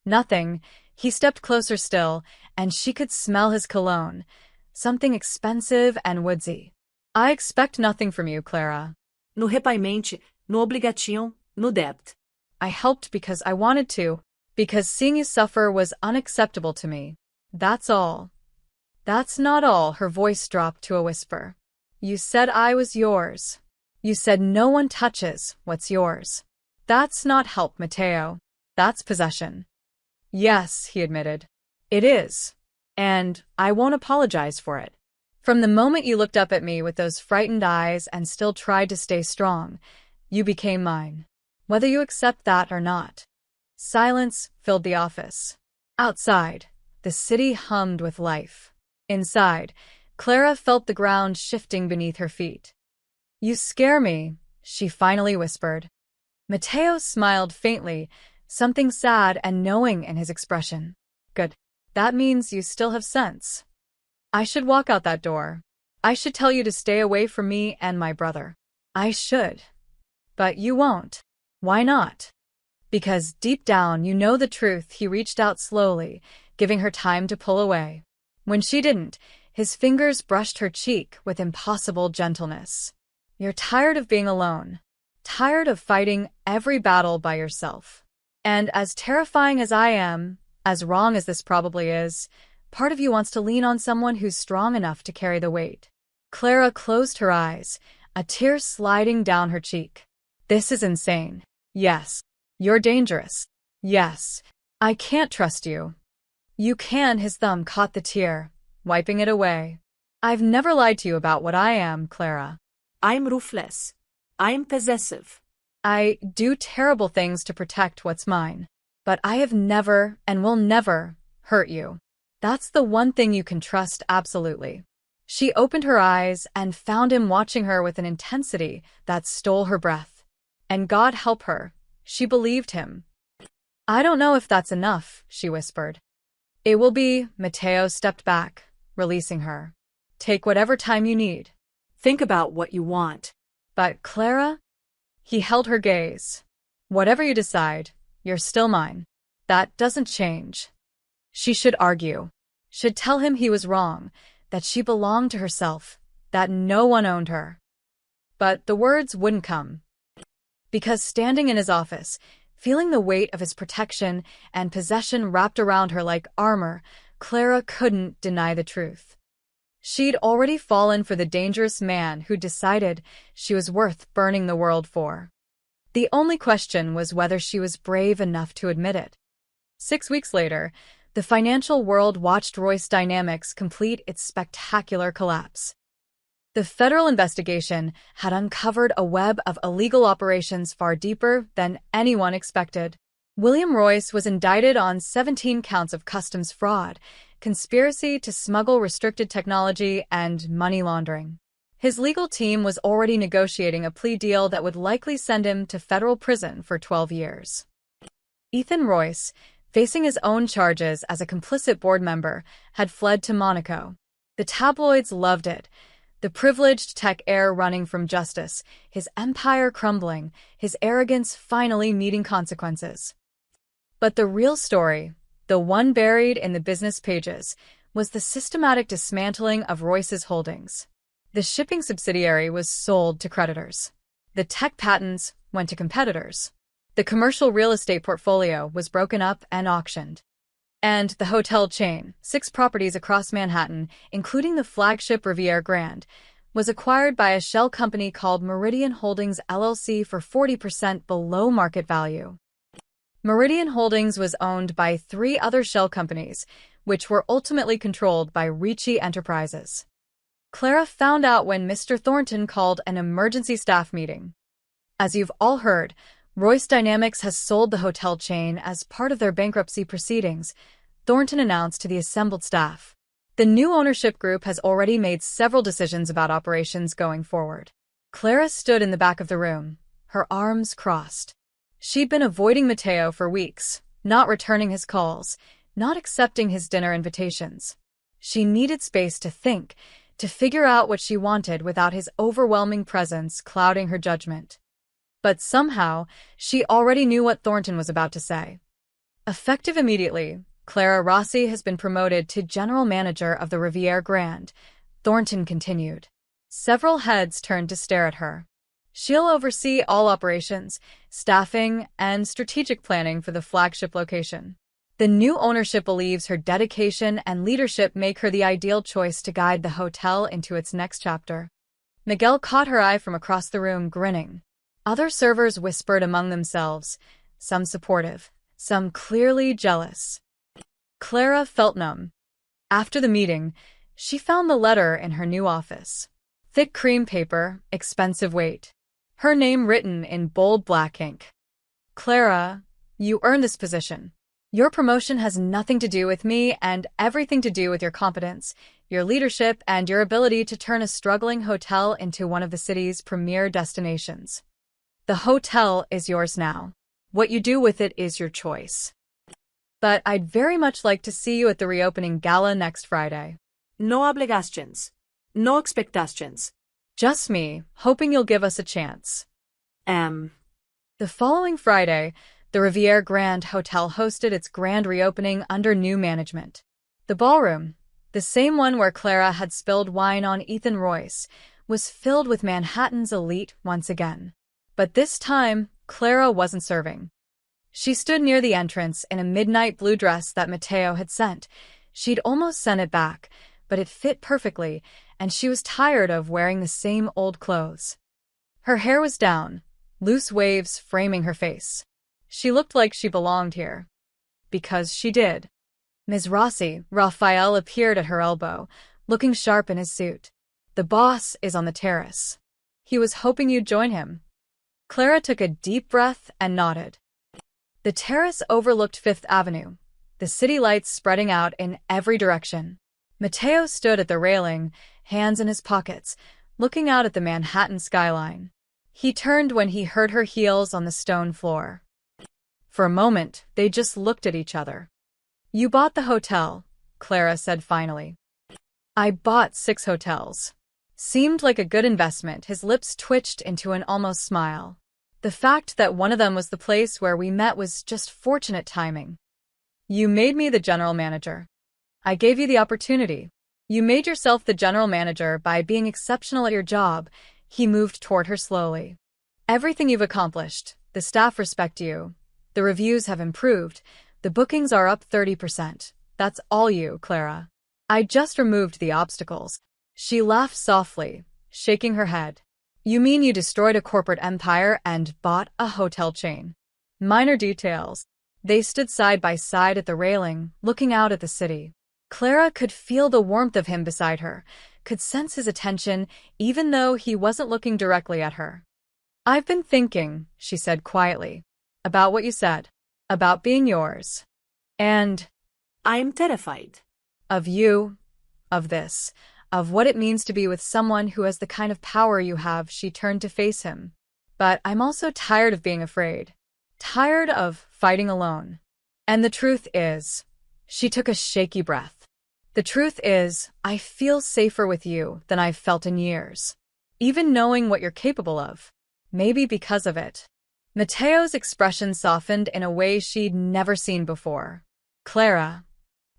Nothing. He stepped closer still, and she could smell his cologne, something expensive and woodsy. I expect nothing from you, Clara. No repaymente, no obrigação, no debt. I helped because I wanted to, because seeing you suffer was unacceptable to me. That's all. That's not all, her voice dropped to a whisper. You said I was yours. You said no one touches what's yours. That's not help, Matteo. That's possession. Yes, he admitted. It is. And I won't apologize for it. From the moment you looked up at me with those frightened eyes and still tried to stay strong, you became mine. Whether you accept that or not. Silence filled the office. Outside, the city hummed with life. Inside, Clara felt the ground shifting beneath her feet. You scare me, she finally whispered. Matteo smiled faintly, something sad and knowing in his expression. Good. That means you still have sense. I should walk out that door. I should tell you to stay away from me and my brother. I should. But you won't. Why not? Because deep down you know the truth. He reached out slowly, giving her time to pull away. When she didn't, his fingers brushed her cheek with impossible gentleness. You're tired of being alone. Tired of fighting every battle by yourself. And as terrifying as I am, as wrong as this probably is, part of you wants to lean on someone who's strong enough to carry the weight. Clara closed her eyes, a tear sliding down her cheek. This is insane. Yes. You're dangerous. Yes. I can't trust you. You can. His thumb caught the tear, wiping it away. I've never lied to you about what I am, Clara. I'm ruthless. I'm possessive. I do terrible things to protect what's mine. But I have never and will never hurt you. That's the one thing you can trust absolutely. She opened her eyes and found him watching her with an intensity that stole her breath. And God help her, she believed him. I don't know if that's enough, she whispered. It will be, Mateo stepped back, releasing her. Take whatever time you need. Think about what you want. But Clara? He held her gaze. Whatever you decide, you're still mine. That doesn't change. She should argue. Should tell him he was wrong, that she belonged to herself, that no one owned her. But the words wouldn't come. Because standing in his office, feeling the weight of his protection and possession wrapped around her like armor, Clara couldn't deny the truth. She'd already fallen for the dangerous man who decided she was worth burning the world for. The only question was whether she was brave enough to admit it. 6 weeks later, the financial world watched Royce Dynamics complete its spectacular collapse. The federal investigation had uncovered a web of illegal operations far deeper than anyone expected. William Royce was indicted on 17 counts of customs fraud, conspiracy to smuggle restricted technology, and money laundering. His legal team was already negotiating a plea deal that would likely send him to federal prison for 12 years. Ethan Royce, facing his own charges as a complicit board member, had fled to Monaco. The tabloids loved it. The privileged tech heir running from justice, his empire crumbling, his arrogance finally meeting consequences. But the real story, the one buried in the business pages, was the systematic dismantling of Royce's holdings. The shipping subsidiary was sold to creditors. The tech patents went to competitors. The commercial real estate portfolio was broken up and auctioned. And the hotel chain, 6 properties across Manhattan, including the flagship Riviera Grand, was acquired by a shell company called Meridian Holdings LLC for 40% below market value. Meridian Holdings was owned by 3 other shell companies, which were ultimately controlled by Ricci Enterprises. Clara found out when Mr. Thornton called an emergency staff meeting. As you've all heard, Royce Dynamics has sold the hotel chain as part of their bankruptcy proceedings, Thornton announced to the assembled staff. The new ownership group has already made several decisions about operations going forward. Clara stood in the back of the room, her arms crossed. She'd been avoiding Mateo for weeks, not returning his calls, not accepting his dinner invitations. She needed space to think, to figure out what she wanted without his overwhelming presence clouding her judgment. But somehow, she already knew what Thornton was about to say. Effective immediately, Clara Rossi has been promoted to general manager of the Riviera Grand, Thornton continued. Several heads turned to stare at her. She'll oversee all operations, staffing, and strategic planning for the flagship location. The new ownership believes her dedication and leadership make her the ideal choice to guide the hotel into its next chapter. Miguel caught her eye from across the room, grinning. Other servers whispered among themselves, some supportive, some clearly jealous. Clara felt numb. After the meeting, she found the letter in her new office. Thick cream paper, expensive weight. Her name written in bold black ink. Clara, you earned this position. Your promotion has nothing to do with me and everything to do with your competence, your leadership, and your ability to turn a struggling hotel into one of the city's premier destinations. The hotel is yours now. What you do with it is your choice. But I'd very much like to see you at the reopening gala next Friday. No obligations. No expectations. Just me, hoping you'll give us a chance. The following Friday, the Riviera Grand Hotel hosted its grand reopening under new management. The ballroom, the same one where Clara had spilled wine on Ethan Royce, was filled with Manhattan's elite once again. But this time, Clara wasn't serving. She stood near the entrance in a midnight blue dress that Mateo had sent. She'd almost sent it back, but it fit perfectly, and she was tired of wearing the same old clothes. Her hair was down, loose waves framing her face. She looked like she belonged here. Because she did. Ms. Rossi, Raphael appeared at her elbow, looking sharp in his suit. The boss is on the terrace. He was hoping you'd join him. Clara took a deep breath and nodded. The terrace overlooked Fifth Avenue, the city lights spreading out in every direction. Mateo stood at the railing, hands in his pockets, looking out at the Manhattan skyline. He turned when he heard her heels on the stone floor. For a moment, they just looked at each other. You bought the hotel, Clara said finally. I bought 6 hotels. Seemed like a good investment. His lips twitched into an almost smile. The fact that one of them was the place where we met was just fortunate timing. You made me the general manager. I gave you the opportunity. You made yourself the general manager by being exceptional at your job. He moved toward her slowly. Everything you've accomplished, the staff respect you. The reviews have improved. The bookings are up 30%. That's all you, Clara. I just removed the obstacles. She laughed softly, shaking her head. You mean you destroyed a corporate empire and bought a hotel chain? Minor details. They stood side by side at the railing, looking out at the city. Clara could feel the warmth of him beside her, could sense his attention, even though he wasn't looking directly at her. I've been thinking, she said quietly, about what you said, about being yours. And I am terrified. of you, of this, of what it means to be with someone who has the kind of power you have. She turned to face him. But I'm also tired of being afraid. Tired of fighting alone. And the truth is, she took a shaky breath. The truth is, I feel safer with you than I've felt in years. Even knowing what you're capable of. Maybe because of it. Mateo's expression softened in a way she'd never seen before. Clara.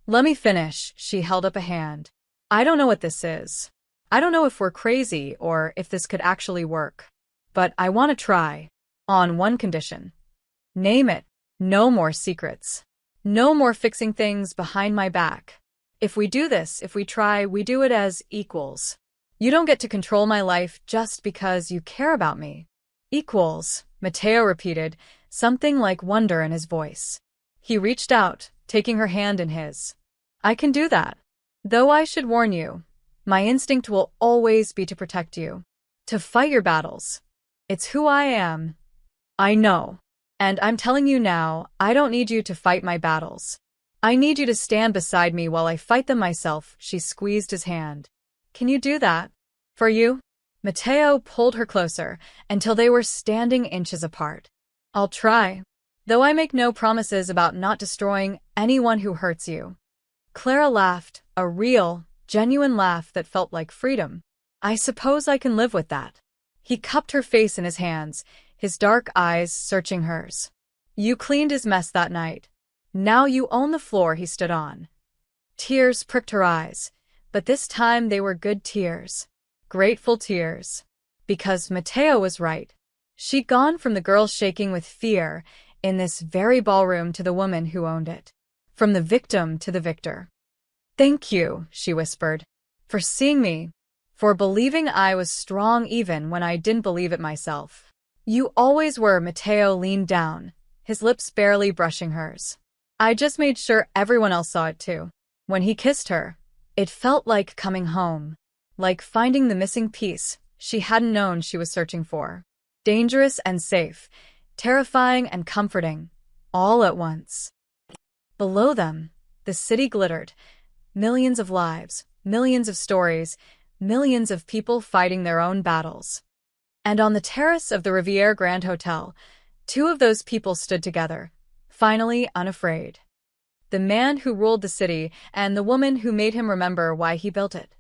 Let me finish, she held up a hand. I don't know what this is. I don't know if we're crazy or if this could actually work. But I want to try. On one condition. Name it. No more secrets. No more fixing things behind my back. If we do this, if we try, we do it as equals. You don't get to control my life just because you care about me. Equals, Mateo repeated, something like wonder in his voice. He reached out, taking her hand in his. I can do that. Though I should warn you, my instinct will always be to protect you. To fight your battles. It's who I am. I know. And I'm telling you now, I don't need you to fight my battles. I need you to stand beside me while I fight them myself. She squeezed his hand. Can you do that? For you? Mateo pulled her closer until they were standing inches apart. I'll try. Though I make no promises about not destroying anyone who hurts you. Clara laughed, a real, genuine laugh that felt like freedom. I suppose I can live with that. He cupped her face in his hands, his dark eyes searching hers. You cleaned his mess that night. Now you own the floor he stood on. Tears pricked her eyes, but this time they were good tears. Grateful tears. Because Mateo was right. She'd gone from the girl shaking with fear in this very ballroom to the woman who owned it. From the victim to the victor. Thank you, she whispered, for seeing me, for believing I was strong even when I didn't believe it myself. You always were. Mateo leaned down, his lips barely brushing hers. I just made sure everyone else saw it too. When he kissed her, it felt like coming home, like finding the missing piece she hadn't known she was searching for. Dangerous and safe, terrifying and comforting, all at once. Below them, the city glittered. Millions of lives, millions of stories, millions of people fighting their own battles. And on the terrace of the Riviera Grand Hotel, 2 of those people stood together, finally unafraid. The man who ruled the city and the woman who made him remember why he built it.